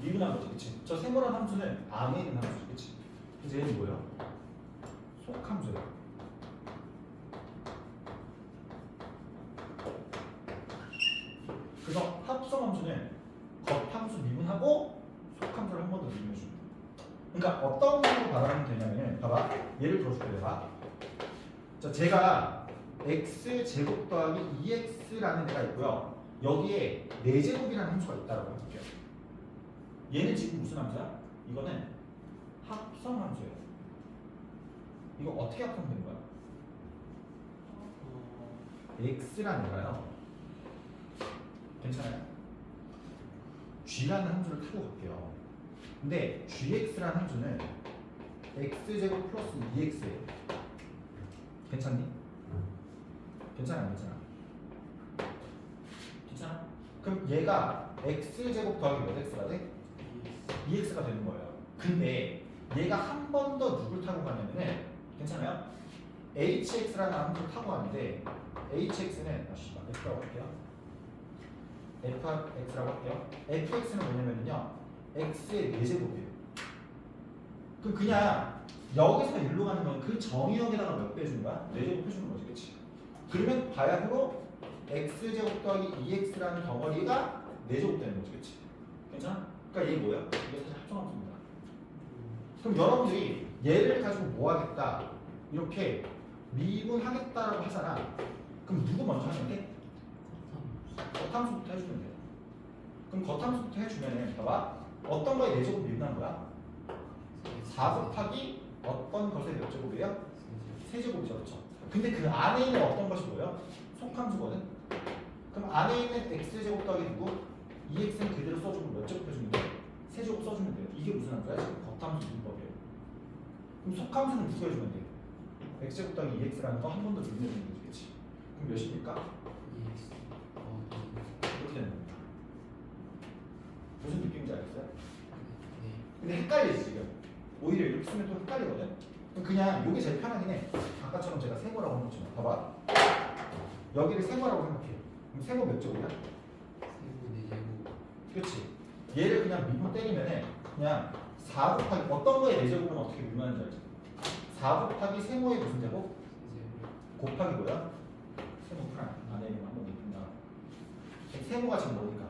미분한 거지, 그치? 저 세모란 함수는 안에 있는 함수지, 그치? 그래서 얘는 뭐예요? 속함수예요. 그래서 합성함수는 겉함수 미분하고 속함수를 한 번 더 미분해줍니다. 그러니까 어떤 식으로 받아내면 되냐면, 봐봐. 예를 들어줄게, 내가. 자, 제가 x제곱 더하기 2x라는 데가 있고요. 여기에 4제곱이라는 함수가 있다고 해볼게요. 얘는 지금 무슨 함수야? 이거는 합성함수예요. 이거 어떻게 합성된 거야? x라는 애가요. 괜찮아요? g라는 함수를 타고 갈게요. 근데 gx라는 함수는 x제곱 플러스 2x예요. 괜찮니? 괜찮아, 안 괜찮아? 괜찮아? 그럼 얘가 x제곱 더하기 몇 x가 돼? 2x가 되는 거예요. 근데 얘가 한 번 더 누굴 타고 가냐면은 괜찮아요? hx라는 함수를 타고 가는데 hx는 f라고 할게요. fx라고 할게요. fx는 뭐냐면요 x의 4제곱이에요. 그럼 그냥 여기서 일로 가는 건 그 정의역에다가 몇 배 해주는 거야? 4제곱 해주는 거지, 그치? 그러면 바야흐로 x제곱 더하기 2x라는 덩어리가 4제곱 되는 거지, 그치? 괜찮아? 그러니까 얘 뭐야? 이게 사실 합성함수입니다. 그럼 여러분들이 얘를 가지고 뭐 하겠다? 이렇게 미분하겠다라고 하잖아. 그럼 누구 먼저 하면 돼? 겉함수부터 해주면 돼. 그럼 겉함수부터 해주면 봐봐. 어떤 거에 4제곱 미분한 거야? 4 곱하기 어떤 것의 몇 제곱이에요? 3제곱이죠, 그렇죠? 근데 그 안에 있는 어떤 것이 뭐예요? 속함수거든? 그럼 안에 있는 x제곱 더하기 누구? 2x는 그대로 써주고 몇 제곱 해주면 돼? 3제곱 써주면 돼요. 이게 무슨 함수야? 지금 겉함수 미분법이에요. 그럼 속함수는 누구 해주면 돼? x제곱 더하기 2x라는 거 한 번 더 미분해주면 되지, 그치? 그럼 몇입니까? 이렇게 되는 겁니다. 무슨 느낌인지 알겠어요? 근데 헷갈리지 지금. 오히려 이렇게 쓰면 또 헷갈리거든. 그럼 그냥 이게 제일 편하긴 해. 아까처럼 제가 세모라고 한 것처럼 봐봐. 여기를 세모라고 생각해. 그럼 세모 몇 제곱이야? 그렇지. 얘를 그냥 미분 때리면은 그냥 4 곱하기 어떤 거에 4제곱은 어떻게 미분하는지 알지? 4 곱하기 세모의 무슨 제곱? 곱하기 뭐야? 세모 프라임 안에 있는 한번 미분다. 세모가 지금 뭐니까?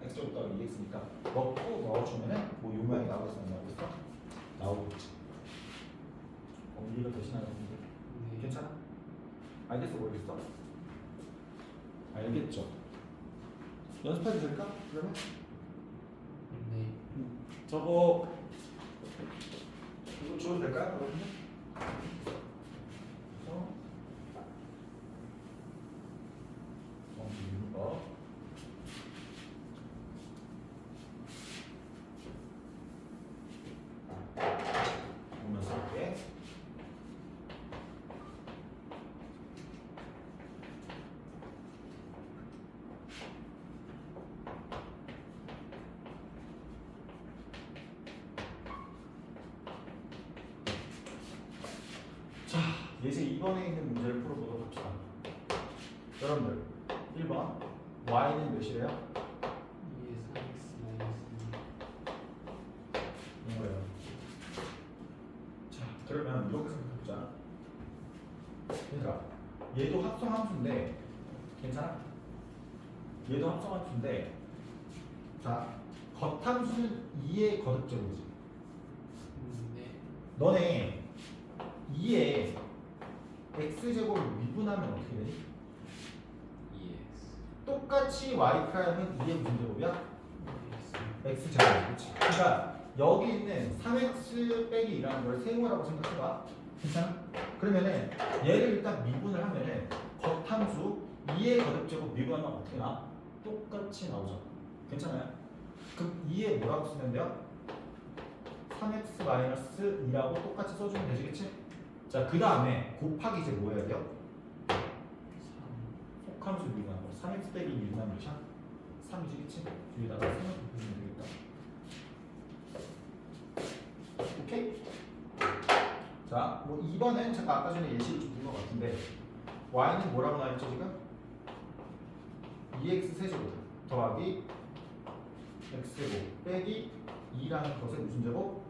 x제곱 더하기 2x니까 넣고 넣어주면은 뭐 요 모양이 나오겠어 안 나오겠어? 나오겠지. 이해가 되시나요? 괜찮아? 알겠어 모르겠어? 알겠죠? 연습해도 될까? 그러면? 저거 이거 줘도 될까요? 여러분들? 그래서 정리하는 거 보면서 할게. 자, 이제 이번에 있는 문제를 풀어보도록 합시다. 여러분들, 1번 y는 몇이래요? 이거예요. 자, 그러면 이렇게 생각해보자. 그러니까 얘도 합성함수인데 괜찮아? 얘도 합성함수인데 자, 겉함수는 2의 거듭제곱이지. 너네 2에 x제곱을 미분하면 어떻게 되니? 똑같이 y'은 2의 무슨 제곱이야? x제곱. 그렇지. 그러니까 여기 있는 3x 빼기 2라는 걸 세모라고 생각해봐. 괜찮아? 그러면은 얘를 일단 미분을 하면은 겉함수 2의 거듭제곱 미분하면 어떻게 나와? 똑같이 나오죠. 괜찮아요? 그럼 2에 뭐라고 쓰면 돼요? 3x 2라고 똑같이 써주면 되시겠지? 자, 그 다음에 곱하기 이제 뭐 해야 돼요? 속함수 미분한 거. 3x 빼기 2 미분하면 몇이야? 3이지, 뒤에다가 3을 곱해주면 되겠다. 오케이? 자, 뭐 2번은 제가 아까 전에 예시를 준 것 같은데 y는 뭐라고 나왔죠 지금? 2x 세제곱 더하기 x제곱 빼기 2라는 것의 무슨 제곱?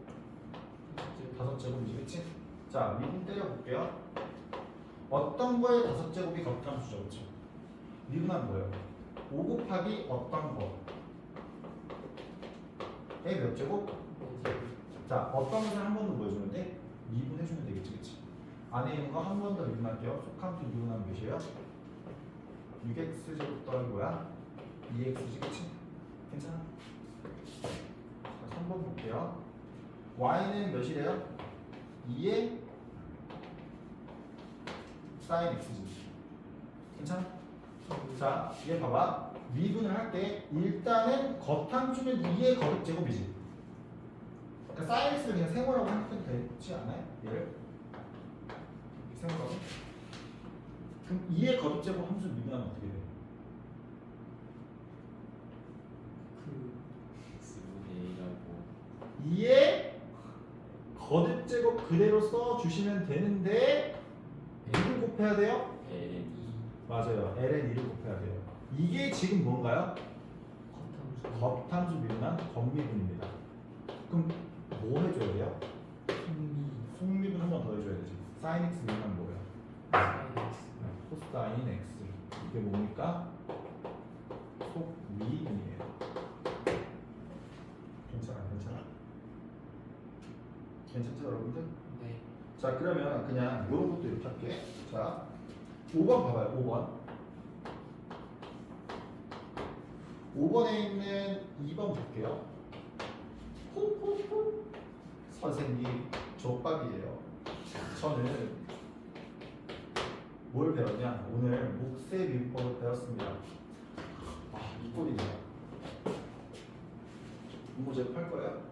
5제곱이지, 그치? 자, 미분 때려볼게요. 어떤 거의 5제곱이 겉함수죠, 그쵸? 미분하면 뭐예요? 5 곱하기 어떤 거의 몇 제곱? 자, 어떤 것을 한 번 더 보여주면 돼? 미분해주면 되겠지, 그치? 안에 있는 거 한 번 더 미분할게요. 속함수 미분하면 몇이에요? 6x 제곱 더하기 뭐야? 2x지, 그치? 괜찮아? 자, 3번 볼게요. y는 몇이래요? 2의 sin x지. 괜찮아? 자, 얘 봐봐. 미분을 할 때 일단은 겉함수는 2의 거듭제곱이지. 그러니까 sin x를 그냥 세모라고 생각해도 되지 않아요? 얘를 세모라고? 그럼 2의 거듭제곱 함수 미분하면 어떻게 돼? X분의 2의 거듭제곱 그대로 써주시면 되는데 2를 곱해야 돼요? ln 맞아요. ln 2를 곱해야 돼요. 이게 지금 뭔가요? 겉함수 미분한 겉미분입니다. 그럼 뭐 해줘야 돼요? 속미분 한 번 더 해줘야 되지. sin x 미분하면 뭐예요? 코사인 x. 이게 뭡니까? 속미분이에요. 괜찮아. 괜찮죠 여러분들? 네. 자 그러면 그냥 이런 것도 이렇게 할게. 자 5번 봐봐요. 5번에 있는 2번 볼게요. 호호호. 선생님 족밥이에요. 저는 뭘 배웠냐? 오늘 목세 민법을 배웠습니다. 이 꼴이네요. 문제 팔 거예요?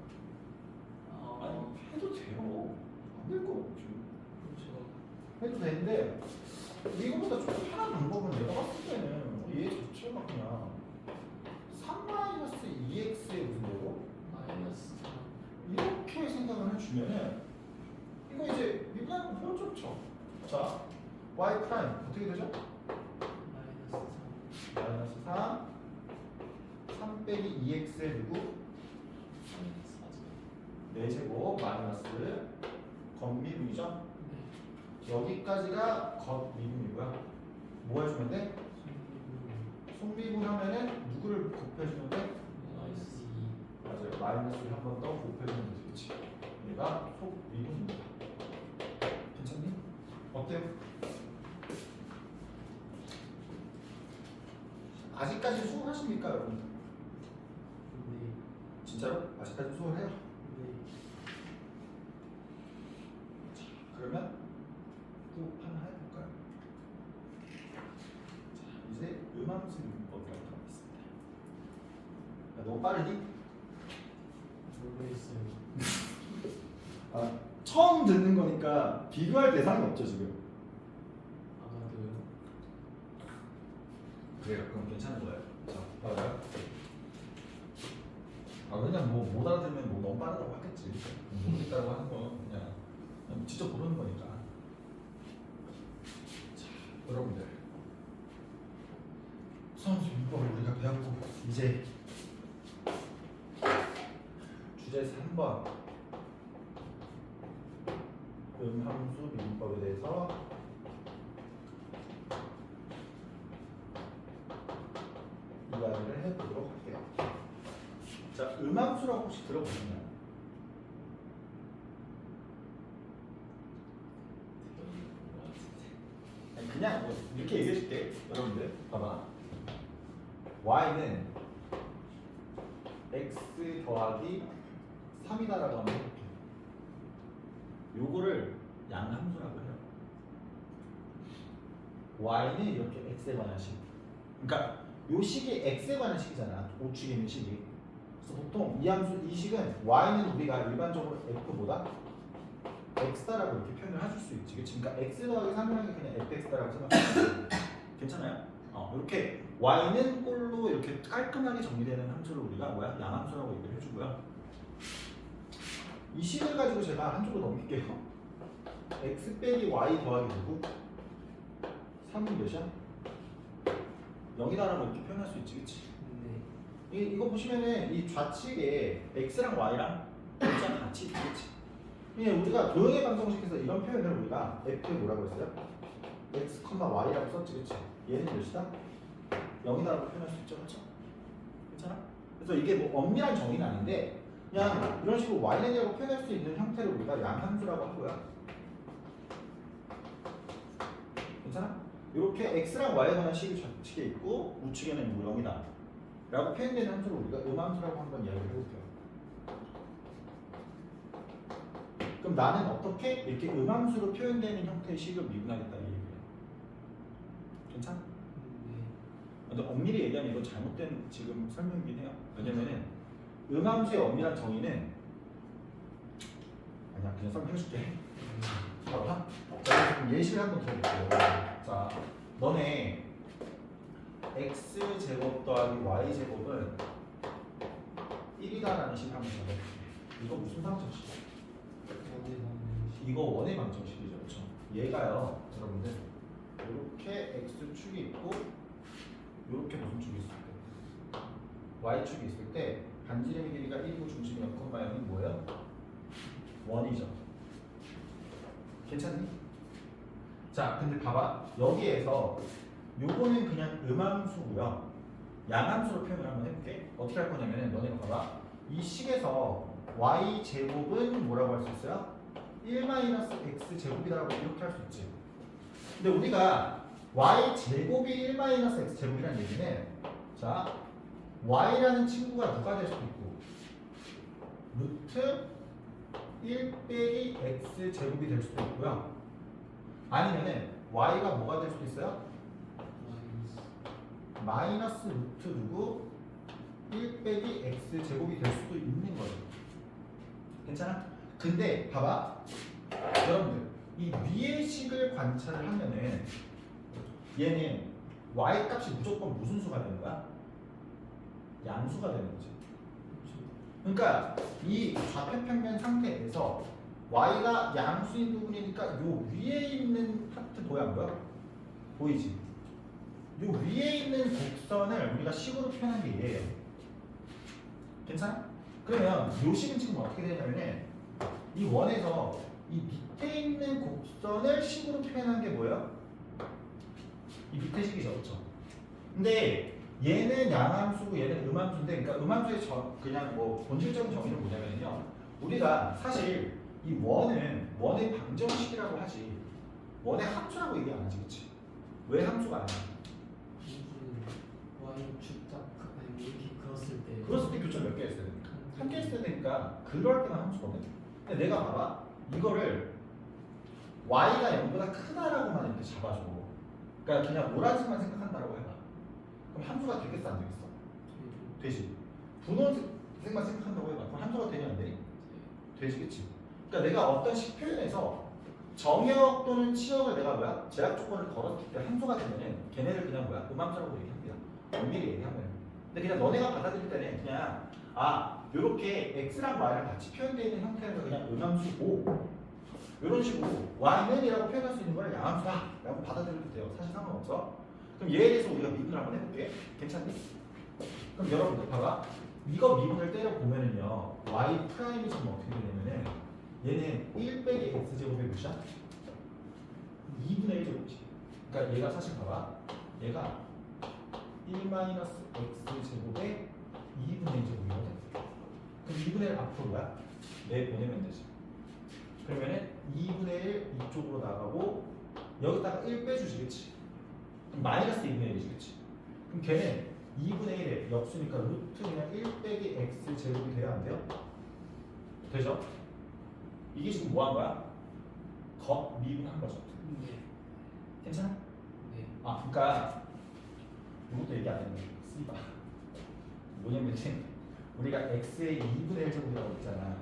아니 해도 돼요. 안 될 거 없죠. 그렇죠. 해도 되는데 이거보다 조금 편한 방법은 내가 봤을 때는 얘 자체가 그냥 3-2x의 무슨 제곱? 마이너스 3. 이렇게 생각을 해주면은 이거 이제 미분하는 거 별로 좋죠. 자 y 프라임 어떻게 되죠? 마이너스 3. 마이너스 3 빼기 2x의 누구? 마이너스 4제곱 마이너스 겉미분이죠? 네. 여기까지가 겉미분이고요. 뭐 해주면 돼? 속미분 하면은 누구를 곱해주면 돼? 마이너스 2. 맞아요. 마이너스를 한 번 더 곱해주면 되지. 그치? 얘가 속미분입니다. 괜찮니? 어때요? 아직까지 수긍하십니까 여러분? 네. 진짜로? 아직까지 수긍을 해요? 네. 그러면 또 하나 해볼까요? 자, 이제 음함수 문법을 하겠습니다. 야, 너무 빠르니? 모르겠어요. 아, 처음 듣는 거니까 비교할 대상이 없죠 지금. 아마도요. 그래요. 그럼 괜찮은 거예요. 자, 봐봐요. 그냥 뭐 못 알아들으면 뭐 너무 빠르다고 하겠지. 모르겠다고 하는 건 그냥 직접 모르는 거니까. 자, 여러분들. 선수 문법을 우리가 배웠고 이제 주제 3번 음함수 미분법에 대해서 이야기를 해보도록 할게요. 자, 음함수라고 혹시 들어보셨나요? 아니, 그냥 뭐 이렇게 얘기해줄게. 여러분들 봐봐. y는 x 더하기 3이다라고 하면 이렇게. 요거를 양함수라고 해요. y는 이렇게 x에 관한 식. 그러니까 요 식이 x에 관한 식이잖아. 우측에 있는 식이. 그래서 보통 이 함수 이 식은 y는 우리가 일반적으로 f보다 x다라고 이렇게 표현을 해줄 수 있지. 그치? 그러니까 x 더하기 3이라는 게 그냥 fx다라고 생각하면 괜찮아요? 이렇게 y는 꼴로 이렇게 깔끔하게 정리되는 함수를 우리가 뭐야? 양함수라고 얘기를 해주고요. 이 식을 가지고 제가 한 줄로 넘길게요. x 빼기 y 더하기 누구? 3은 몇이야? 0이다라고 이렇게 표현할 수 있지, 그치? 네. 이거 보시면은 이 좌측에 x랑 y랑 x랑 같이 있지, 그치? 우리가 도형의 방정식에서 이런 표현을 우리가 f에 뭐라고 했어요? x, y라고 썼지, 그치? 얘는 몇이다? 0이다라고 표현할 수 있죠, 그렇죠? 괜찮아? 그래서 이게 뭐 엄밀한 정의는 아닌데 그냥 이런 식으로 y는 이라고 표현할 수 있는 형태를 우리가 양함수라고 하고요. 괜찮아? 이렇게 x랑 y에 관한 식이 좌측에 있고 우측에는 뭐 0이다 라고 표현되는 함수를 우리가 음함수라고 한번 이야기를 해볼게요. 그럼 나는 어떻게 이렇게 음함수로 표현되는 형태의 식을 미분하겠다 이 얘기예요. 괜찮아? 네. 근데 엄밀히 얘기하면 이건 잘못된 지금 설명이긴 해요. 왜냐면은 음함수의 엄밀한 정의는 아니야 그냥 설명해줄게. 봐봐. 자 지금 예시를 한번 들어볼게요. 자 너네 x 제곱 더하기 y 제곱은 1이다라는 식을 한번 잡아볼게. 이거 무슨 방정식이야? 원의 방정식. 이거 원의 방정식이죠, 그렇죠? 얘가요, 여러분들 이렇게 x축이 있고 이렇게 무슨 축이 있을 때 y축이 있을 때 반지름의 길이가 1이고 중심이 0,0이 뭐예요? 1이죠. 괜찮니? 자, 근데 봐봐. 여기에서 요거는 그냥 음함수고요. 양함수로 표현을 한번 해볼게. 어떻게 할 거냐면 너네가 봐봐. 이 식에서 y 제곱은 뭐라고 할 수 있어요? 1-x 제곱이라고 이렇게 할 수 있지. 근데 우리가 y 제곱이 1-x 제곱이라는 얘기는 자 y라는 친구가 누가 될 수도 있고 루트 1 빼기 x 제곱이 될 수도 있고요. 아니면은 y가 뭐가 될 수도 있어요? 마이너스 루트 누구 1 빼기 x 제곱이 될 수도 있는 거죠. 괜찮아? 근데 봐봐. 여러분들 이 위의 식을 관찰을 하면은 얘는 y 값이 무조건 무슨 수가 되는 거야? 양수가 되는 거지. 그러니까 이 좌표평면 상태에서 y가 양수인 부분이니까 요 위에 있는 파트 보여 안 보여? 보이지? 요 위에 있는 곡선을 우리가 식으로 표현한 게 얘예요. 괜찮아? 그러면 요 식은 지금 어떻게 되냐면은 이 원에서 이 밑에 있는 곡선을 식으로 표현한 게 뭐예요? 이 밑에 식이죠, 그렇죠? 근데 얘는 양함수고 얘는 음함수인데, 그러니까 음함수의 그냥 뭐 본질적인 정의는 뭐냐면요, 우리가 사실 이 원의 방정식이라고 하지 원의 함수라고 얘기 안 하지, 그렇지? 왜 함수가 아니야? y 축작 아니 이렇게 그었을 그랬을 때 교점 몇 개 했어야 되니까? 한 개 했어야 되니까 그럴 때만 함수거든. 근데 내가 봐봐, 이거를 y가 0보다 크다라고만 이렇게 잡아줘. 그러니까 그냥 오라지만 생각한다라고 해봐. 그럼 함수가 되겠어 안 되겠어? 되지. 분홍색만 생각한다고 해봐. 그럼 함수가 되냐 안 되니? 되지겠지. 그러니까 내가 어떤 식 표현에서 정역 또는 치역을 내가 뭐야? 제약 조건을 걸었을 때 함수가 되면은 걔네를 그냥 뭐야? 음함수라고 얘기합니다. 엄밀히 얘기하면. 근데 그냥 너네가 받아들일 때는 그냥 요렇게 x랑 y랑 같이 표현되어 있는 형태에서 그냥 음함수고 이런 식으로 y는 이라고 표현할 수 있는 걸 양함수다 라고 받아들여도 돼요. 사실 상관없어. 그럼 얘에 대해서 우리가 미분을 한번 해볼게. 괜찮니? 그럼 여러분들 봐봐. 이거 미분을 때려보면은요 y 프라임이 지금 어떻게 되냐면은 얘는 1 빼기 x 제곱의 몇이야? 2분의 1 제곱이지. 그러니까 얘가 사실 봐봐. 얘가 1 마이너스 x 제곱의 2분의 1 제곱이거든. 그럼 2분의 1 앞으로 뭐야? 내보내면 되지. 그러면은 2분의 1 이쪽으로 나가고 여기다가 1 빼주시겠지. 그럼 마이너스 2분의 1이지겠지. 그럼 걔는 2분의 1에 역수니까 루트 그냥 1 빼기 x 제곱이 돼야 안 돼요? 되죠? 이게 지금 뭐 한 거야? 겉 미분한 거죠. 네. 괜찮아? 네. 그러니까 이것도 얘기 안 했네. 쓰이봐. 뭐냐면 우리가 x의 2분의 1 제곱이라고 했잖아.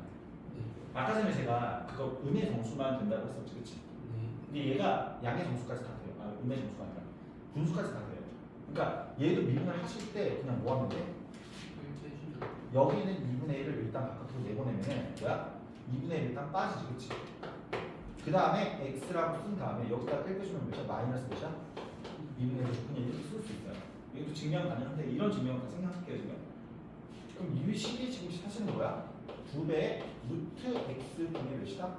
네. 아까 전에 제가 그거 음의 정수만 된다고 했었지, 그치? 네. 근데 얘가 양의 정수까지 다 돼요. 음의 정수가 아니라 분수까지 다 돼요. 그러니까 얘도 미분을 하실 때 그냥 뭐 하면 돼? 여기 있는 2분의 1을 일단 바깥으로 내보내면은 뭐야? 2분의 1 일단 빠지지, 그치? 그 다음에 x라고 쓴 다음에 여기다 1 빼주면 몇이야? 마이너스 몇이야? 2분의 1을 그냥 이렇게 쓸 수 있어요. 이것도 증명 가능한데 이런 증명을 생각할게요, 지금. 그럼 이 식이 지금 사실은 뭐야? 2배의 루트 x 분의 몇이다?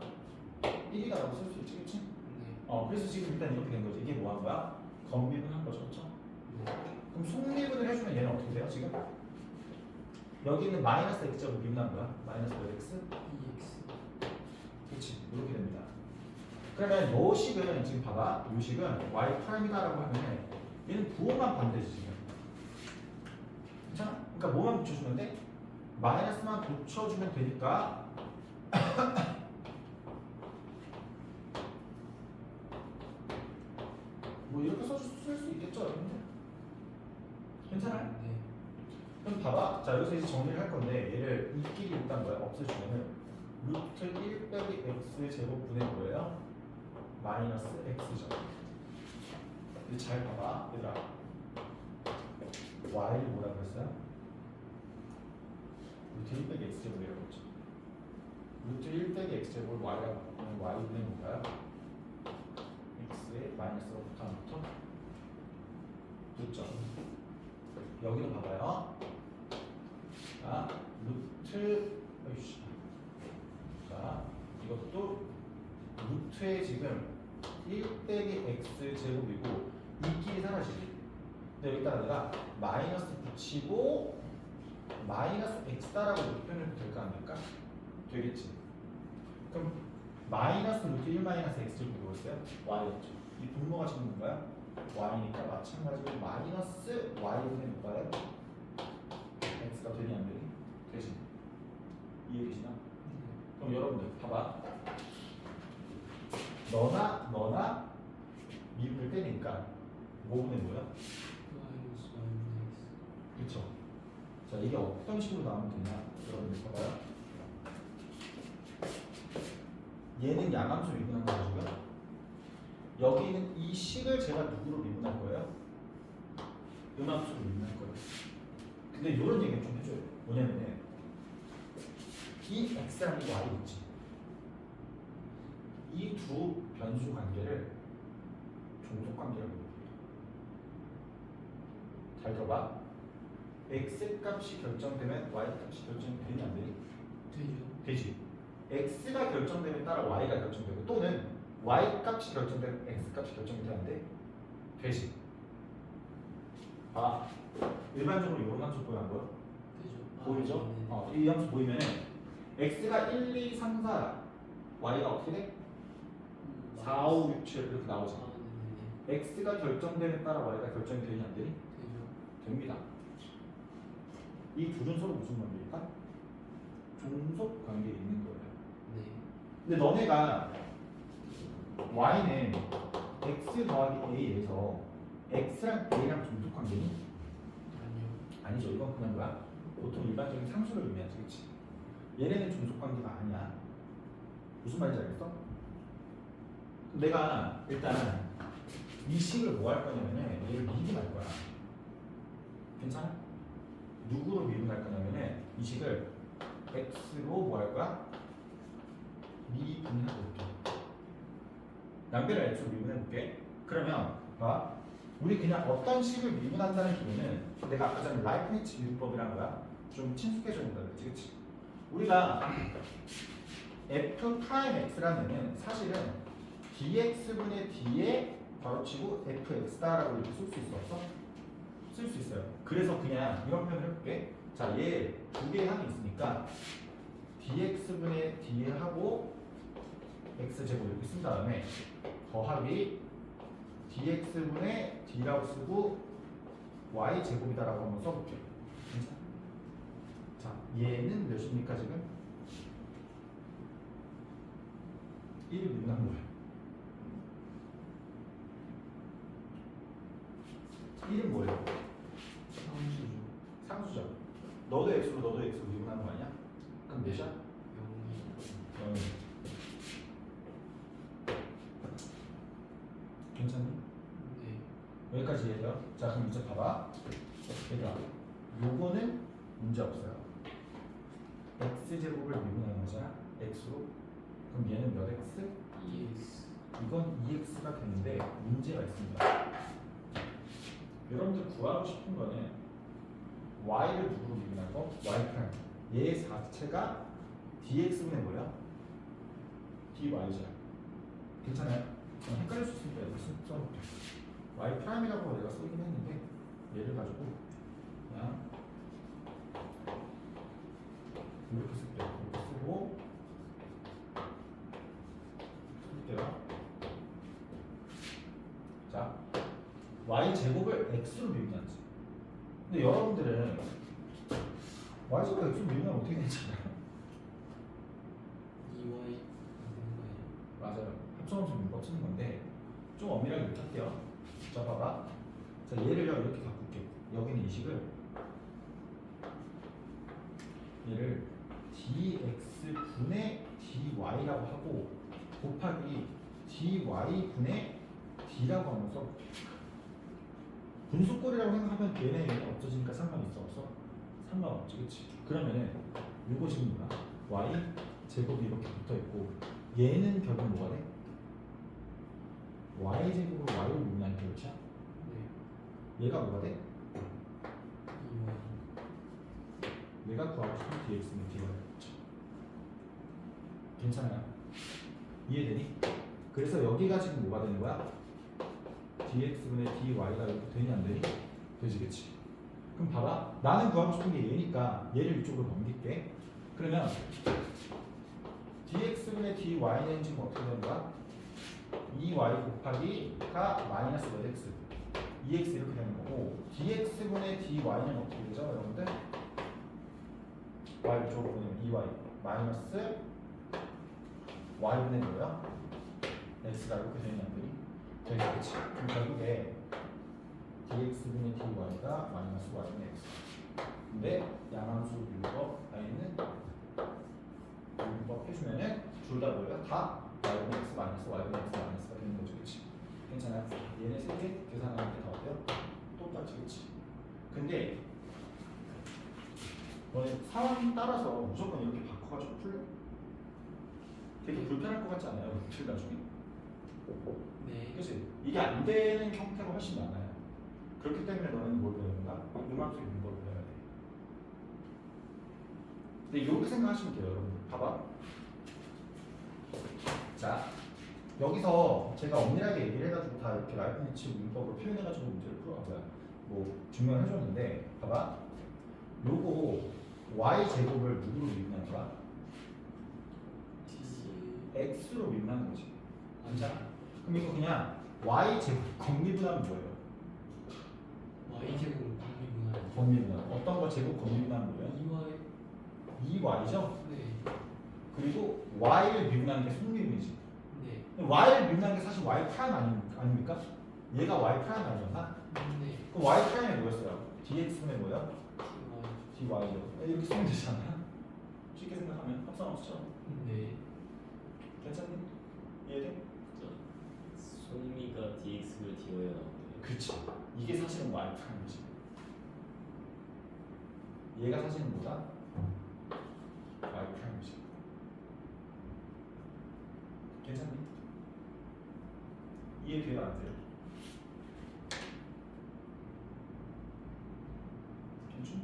1이다라고 쓸 수 있지, 그치? 네. 그래서 지금 일단 이렇게 된 거지. 이게 뭐 한 거야? 겉미분 한 거죠, 그렇죠? 네. 그럼 속미분을 해주면 얘는 어떻게 돼요, 지금? 여기 있는 마이너스 x제곱 미분한 거야? 마이너스 몇 x? 2x. 그렇지, 이렇게 됩니다. 그러면 요 식은 지금 봐봐, 요 식은 y 프라임이다라고 하면 얘는 부호만 반대지 지금. 괜찮아? 그러니까 뭐만 붙여주면 돼? 마이너스만 붙여주면 되니까. 뭐 이렇게 쓸 수 있겠죠, 여러분들? 괜찮아요? 네. 그럼 봐봐. 자, 여기서 이제 정리를 할 건데 얘를 이끼리 일단 뭐야? 없애주면은 루트 1 빼기 x 제곱분의 뭐예요? 마이너스 x죠. 근데 잘 봐봐, 얘들아. y를 뭐라 그랬어요? 루트 1 빼기 x 제곱이라고 했죠. 루트 1 빼기 x 제곱을 y라고 바꾸면 y분의 뭔가요? x에 마이너스가 붙어부터 붙죠. 여기도 봐봐요. 자, 루트, 어이씨. 자, 이것도 루트에 지금 1 빼기 x 제곱이고 이 끼리 사라지지. 근데 여기다가 내가 마이너스 붙이고 마이너스 x다라고 이렇게 표현해도 될까 안 될까? 되겠지. 그럼 마이너스 루트 1 마이너스 x 제곱이 뭐였어요? y였죠. 이 분모가 지금 뭔가요? y니까 마찬가지로 마이너스 y분의 몇가요? x가 되니 안 되니? 되지. 이해되시나? 그럼 여러분들 봐봐. 너나 미분을 빼니까 5분의 뭐야? 마이너스 y분의 x. 그쵸? 자, 이게 어떤 식으로 나오면 되냐? 여러분들 봐봐요. 얘는 양함수 미분한 거가지고요. 여기 있는 이 식을 제가 누구로 미분할 거예요? 음함수로 미분할 거예요. 근데 이런 얘기를 좀 해줘요. 뭐냐면은 이 x랑 이 y 있지. 이 두 변수 관계를 종속 관계라고 해요. 잘 들어봐. x 값이 결정되면 y 값이 결정이 되니 안 되니? 되죠. 되지. x가 결정되면 따라 y가 결정되고 또는 y 값이 결정되면 x 값이 결정이 돼야 안 돼? 되지. 아, 일반적으로 이런 함수 보여 안 보여? 되죠. 보이죠? 네네. 이 함수 보이면 x가 1, 2, 3, 4 y가 어떻게 돼? 4, 5, 6, 7 이렇게 나오지. 네네네. x가 결정되면 따라 y가 결정이 되니 안 되니? 되죠. 됩니다. 이 둘은 서로 무슨 관계일까? 종속 관계에 있는 거예요. 네. 근데 너네가 y는 x 더하기 a에서 x랑 a랑 종속 관계니? 아니요. 아니죠. 이건 그냥 뭐야? 보통 일반적인 상수를 의미하지, 그치? 얘네는 종속 관계가 아니야. 무슨 말인지 알겠어? 내가 일단 이 식을 뭐 할 거냐면은 얘를 미분할 거야. 괜찮아? 누구로 미분할 거냐면은 이 식을 x로 뭐 할 거야? 미분해 볼게. 양변을 x로 미분해 볼게. 그러면 봐. 우리 그냥 어떤 식을 미분한다는 기본은 내가 아까 전에 라이프니츠 미분법이란 거야. 좀 친숙해져야 된다 그랬지, 그치? 우리가 f 프라임 x라면은 사실은 dx분의 d에 괄호치고 fx다라고 이렇게 쓸 수 있어 없어? 쓸 수 있어요. 그래서 그냥 이런 표현을 해볼게. 자, 얘 두 개의 항이 있으니까 dx분의 d 하고 x제곱 이렇게 쓴 다음에 더하기 dx분의 d라고 쓰고 y제곱이다라고 한번 써볼게요. 괜찮아? 자, 얘는 몇입니까 지금? 1을 미분한 거예요. 1은 뭐예요? 상수죠. 상수죠. 너도 x로 너도 x로 미분하는 거 아니야? 그럼 몇이야? 0이. 0. 괜찮니? 네. 여기까지 이해돼요? 자, 그럼 이제 봐봐. 얘들아, 요거는 문제 없어요. x제곱을 미분하는 거잖아. x로. 그럼 얘는 몇 x? 2x. 이건 2x가 되는데 문제가 있습니다. 여러분들 구하고 싶은 거는 y를 누구로 미분할 거? y 프라임. 얘 자체가 dx분의 뭐야? dy잖아. 괜찮아요? 헷갈릴 수 있으니까 여기 써볼게. y 프라임이라고 내가 쓰긴 했는데 얘를 가지고 그냥 이렇게 쓸게요. 이렇게 쓰고 쓸게요. 자, y 제곱을 x로 미분하지. 근데 여러분들은 y 제곱 x로 미분하면 어떻게 되는지 알아요? 2y 되는 거예요. 맞아요. 합성함수 문법 쓰는 건데 좀 엄밀하게 이렇게 할게요. 자, 봐봐. 자, 얘를요 이렇게 바꿀게. 여기는 이 식을 얘를 dx분의 dy라고 하고 곱하기 dy분의 d라고 한번 써볼게. 분수꼴이라고 생각하면 얘네 없어지니까 상관 있어 없어? 상관없지, 그치? 그러면은 요거 지금 뭐야? y 제곱이 이렇게 붙어 있고 얘는 결국 뭐가 돼? y 제곱으로 y를 미분하니까 그렇지? 네. 얘가 뭐가 돼? 2y. 내가 구하고 싶은 dx는 dy가 되겠죠. 괜찮아요? 이해되니? 그래서 여기가 지금 뭐가 되는 거야? dx분의 dy가 이렇게 되냐 안 되니? 되지, 그치? 그럼 봐봐. 나는 구하고 싶은 게 얘니까 얘를 이쪽으로 넘길게. 그러면 dx분의 dy는 지금 어떻게 되는 거야? 2y 곱하기가 마이너스 몇 x 2x 이렇게 되는 거고 dx분의 dy는 어떻게 되죠 여러분들? y 이쪽으로 보내면 2y 마이너스 y분의 뭐야? x가 이렇게 되는 양들이 되게 그치? 그럼 결국에 dx분의 dy가 마이너스 y분의 x 근데 양함수 율법 y는 율법 해주면은 둘 다 뭐예요? 다 y분의 x 마이너스 y분의 x 마이너스가 되는 거죠 그치? 괜찮아요? 얘네 세 개 계산하는 게 다 어때요? 똑같이 그치? 근데 너네 상황 따라서 무조건 이렇게 바꿔가지고 풀려? 되게 불편할 것 같지 않아요? 여러분들 나중에? 네. 그치? 이게 안 되는 형태가 훨씬 많아요. 그렇기 때문에 너는 뭘 배우는 거야? 음악적 문법을 배워야 돼. 근데 이렇게 생각하시면 돼요, 여러분. 봐봐. 자, 여기서 제가 엄밀하게 얘기를 해가지고 다 이렇게 라이프니츠 문법으로 표현해가지고 문제를 뭐 증명해줬는데, 봐봐. 요거 y 제곱을 누구로 미분하는 거야? x로 미분하는 거지. 괜찮아? 그럼 이거 그냥 y 제곱 겉미분하면 뭐예요? y 제곱 방미분할. 겉미분하면 어떤 거 제곱 겉미분하면 뭐예요? 2y. 2y죠? 네. 그리고 y를 미분하는 게 속미분이지. 네. y를 미분하는 게 사실 y 프라임 아닙니까? 얘가 y 프라임 아니었나? 네. 그럼 y 프라임이 뭐였어요? dx분의 뭐야? y. dy죠. 이렇게 쓰면 되잖아. 쉽게 생각하면 합성함수처럼. 네. 괜찮니? 이해돼? 송미가 dx를 dy가 나오네요. 그치. 이게 사실은 y 프라임이지. 얘가 사실은 뭐다? y 프라임이지. 괜찮니? 이해돼요 안 돼요? 괜찮?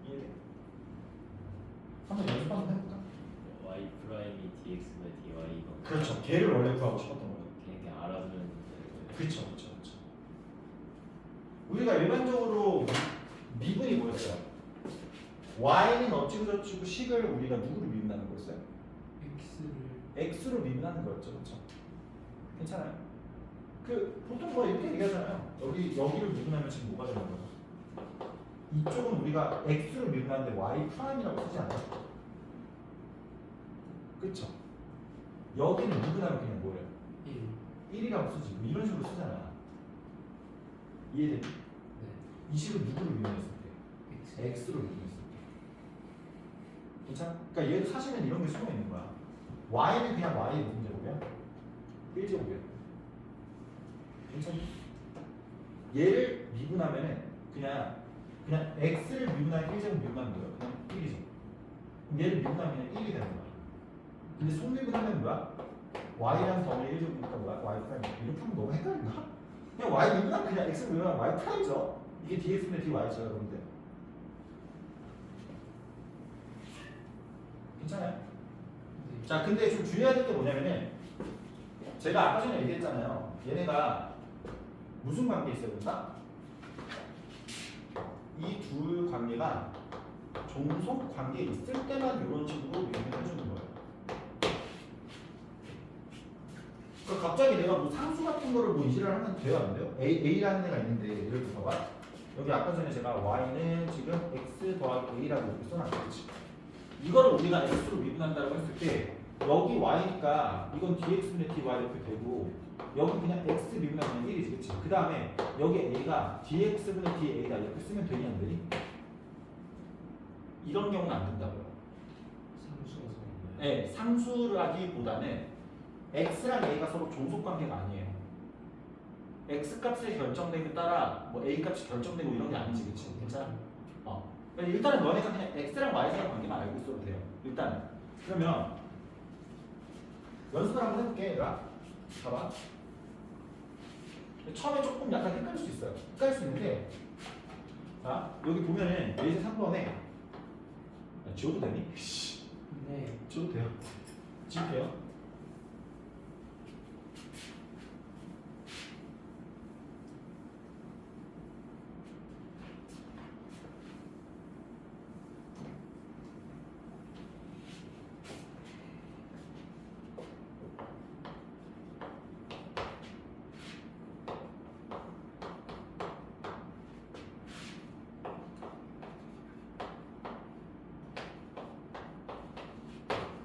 이해돼? 한번 연습 한번 해볼까? y 프라임이 dx분의 dy 이거. 그렇죠. 걔를 원래 구하고 싶었던 거예요. 그냥 알아두면 되는 거예요. 그렇죠. 우리가 일반적으로 미분이 뭐였어요? y는 어찌고저찌고 식을 우리가 누구로 미분하는 거였어요? x를. x로 미분하는 거였죠, 그렇죠? 괜찮아요? 그 보통 뭐 이렇게 얘기하잖아요. 여기를 미분하면 지금 뭐가 되는 거예요? 이쪽은 우리가 x로 미분하는데 y 프라임이라고 쓰지 않아요? 그렇죠? 여기는 미분하면 그냥 뭐예요? 1. 1이라고 쓰지. 뭐 이런 식으로 쓰잖아. 이해돼? 네. 이 식을 누구로 미분했을 때? x. x로 미분했을 때. 괜찮아? 그러니까 얘도 사실은 이런 게 숨어 있는 거야. y는 그냥 y의 무슨 제곱이야? 1제곱이야. 괜찮니? 얘를 미분하면은 그냥 x를 미분하면 1제곱 미분하는 거예요. 그냥 1이죠. 그럼 얘를 미분하면 그냥 1이 되는 거야. 근데 속미분하면 뭐야? y랑 덩어리 1제곱이니까 뭐야? y 프라임. 이렇게 하면 너무 헷갈린가? 그냥 y 미분하면 그냥 x를 미분하면 y 프라임이죠. 이게 dx분의 dy죠, 여러분들. 괜찮아요? 네. 자, 근데 좀 주의해야 될 게 뭐냐면은 제가 아까 전에 얘기했잖아요. 얘네가 무슨 관계 있어야 된다? 이 둘 관계가 종속 관계에 있을 때만 이런 식으로 얘기를 해주는 거예요. 그러니까 갑자기 내가 뭐 상수 같은 거를 뭐 이지를 하면 돼요, 안 돼요? A라는 애가 있는데 예를 들어 봐봐. 여기 아까 전에 제가 Y는 지금 X 더하기 A라고 이렇게 써놨겠지. 이거를 우리가 X로 미분한다고 했을 때 여기 Y니까 이건 dx분의 dy 이렇게 되고 여기 그냥 X 미분하면 1이지, 그치? 그 다음에 여기 A가 dx분의 da다 이렇게 쓰면 되니 안 되니? 이런 경우는 안 된다고요. 상수가 성립. 네, 상수라기보다는 x랑 a가 서로 종속 관계가 아니에요. x 값이 결정됨에 따라 뭐 a 값이 결정되고 이런 게 아니지, 그치? 괜찮아? 그러니까 일단은 너네가 그냥 x랑 y 사이 관계만 알고 있어도 돼요. 일단은. 그러면 연습을 한번 해볼게, 얘들아. 봐봐. 처음에 조금 약간 헷갈릴 수 있어요. 헷갈릴 수 있는데, 자 여기 보면은 예제 3번에 지워도 되니? 네. 지워도 돼요. 지울게요.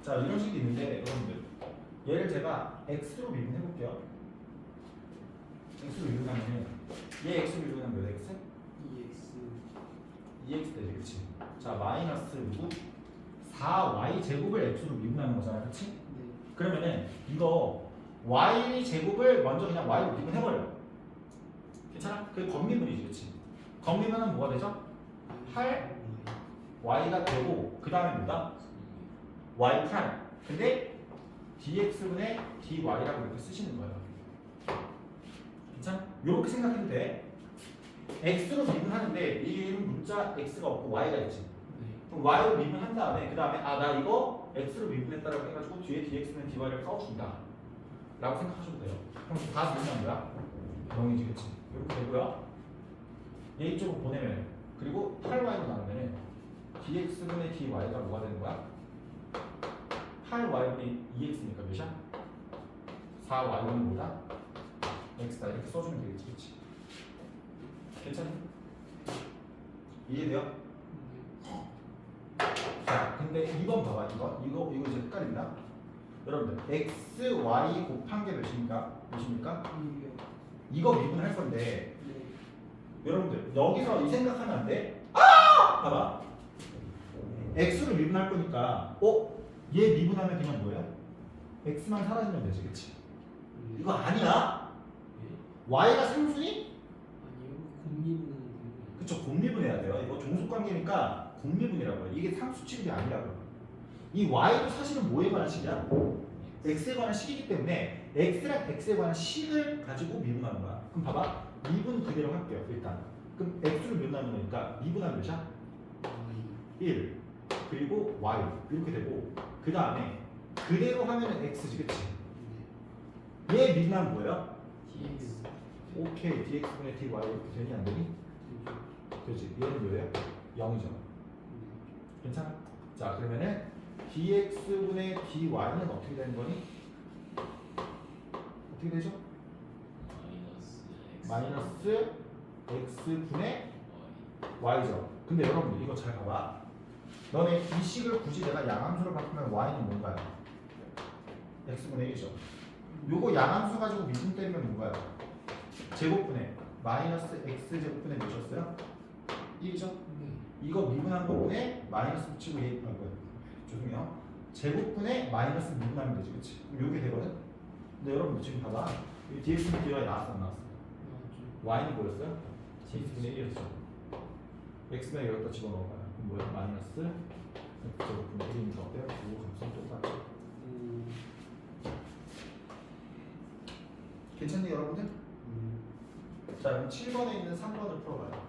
자 이런 식이 있는데 여러분들 얘를 제가 x로 미분해 볼게요. x로 미분하면 얘 x로 미분하면 몇 x? 2x 되지 그치? 자 마이너스 누구? 4y 제곱을 x로 미분하는 거잖아 그치? 네. 그러면은 이거 y 제곱을 먼저 그냥 y로 미분해버려. 괜찮아? 그게 겉미분이지 그치? 겉미분은 뭐가 되죠? 8 y가 되고 그 다음에 뭐다? y 프라임. 근데 dx분의 dy라고 이렇게 쓰시는 거예요. 괜찮아? 이렇게 생각해도 돼. x로 미분하는데 얘는 문자 x가 없고 y가 있지. 네. 그럼 y로 미분한 다음에 그 다음에 아 나 이거 x로 미분했다라고 해가지고 뒤에 dx분의 dy를 써준다 라고 생각하셔도 돼요. 그럼 다 미분한 거야? 0이지 그치? 이렇게 되고요. 얘 이쪽으로 보내면 그리고 8y로 나누면 dx분의 dy가 뭐가 되는 거야? 8y분의 2x니까 몇이야? 4y는 뭐다? x다 이렇게 써주면 되겠지 그치? 괜찮니? 이해돼요? 자 근데 2번 봐봐 이거 이제 헷갈린다. 여러분들 x, y 곱한 게 몇입니까? 이거 미분할 건데 여러분들 여기서 이 생각하면 안 돼? 봐봐 x로 미분할 거니까 얘 미분하면 그냥 뭐야? x만 사라지면 되지 그치? 이거 아니야? y가 상수니? 아니요. 곰미분은 그쵸 곱미분해야 돼요. 이거 종속관계니까 곱미분이라고 해요. 이게 상수 취급이 아니라고. 이 y도 사실은 뭐에 관한 식이야? x에 관한 식이기 때문에 x랑 x에 관한 식을 가지고 미분하는 거야. 그럼 봐봐 미분 그대로 할게요 일단. 그럼 x로 미분하는 거니까 미분하면 몇이야? 1 그리고 y 이렇게 되고 그 다음에 그대로 하면은 x지 그치? 얘 미분하면 뭐예요? dx. 오케이 dx분의 dy 이렇게 되니 안 되니? 되지. 얘는 뭐예요? 0이죠. 괜찮아? 자 그러면은 dx분의 dy는 어떻게 되는 거니? 어떻게 되죠? 마이너스 x분의 y죠. 근데 여러분들 이거 잘 봐봐. 너네 이 식을 굳이 내가 양함수로 바꾸면 y는 뭔가요? x분의 1이죠. 요거 양함수 가지고 미분 때리면 뭔가요? 제곱분의 마이너스 x제곱분의 몇이었어요? 1이죠? 이거 미분한 거분에 마이너스 붙이고 얘 죄송해요. 제곱분에 마이너스 미분하면 되지 그치? 그럼 요게 되거든? 근데 여러분들 지금 봐봐 이 dx분의 dy가 나왔어 안 나왔어? y는 뭐였어요? x분의 1이었죠. x분의 여기다 집어넣어봐요. 그럼 뭐야? 마이너스 x제곱분의 1이니까 어때요? 요 값은 똑같죠. 괜찮니 여러분들? 자 그럼 7번에 있는 3번을 풀어봐요.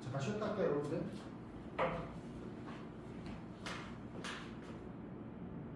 잠깐 쉬었다 할게요 여러분들.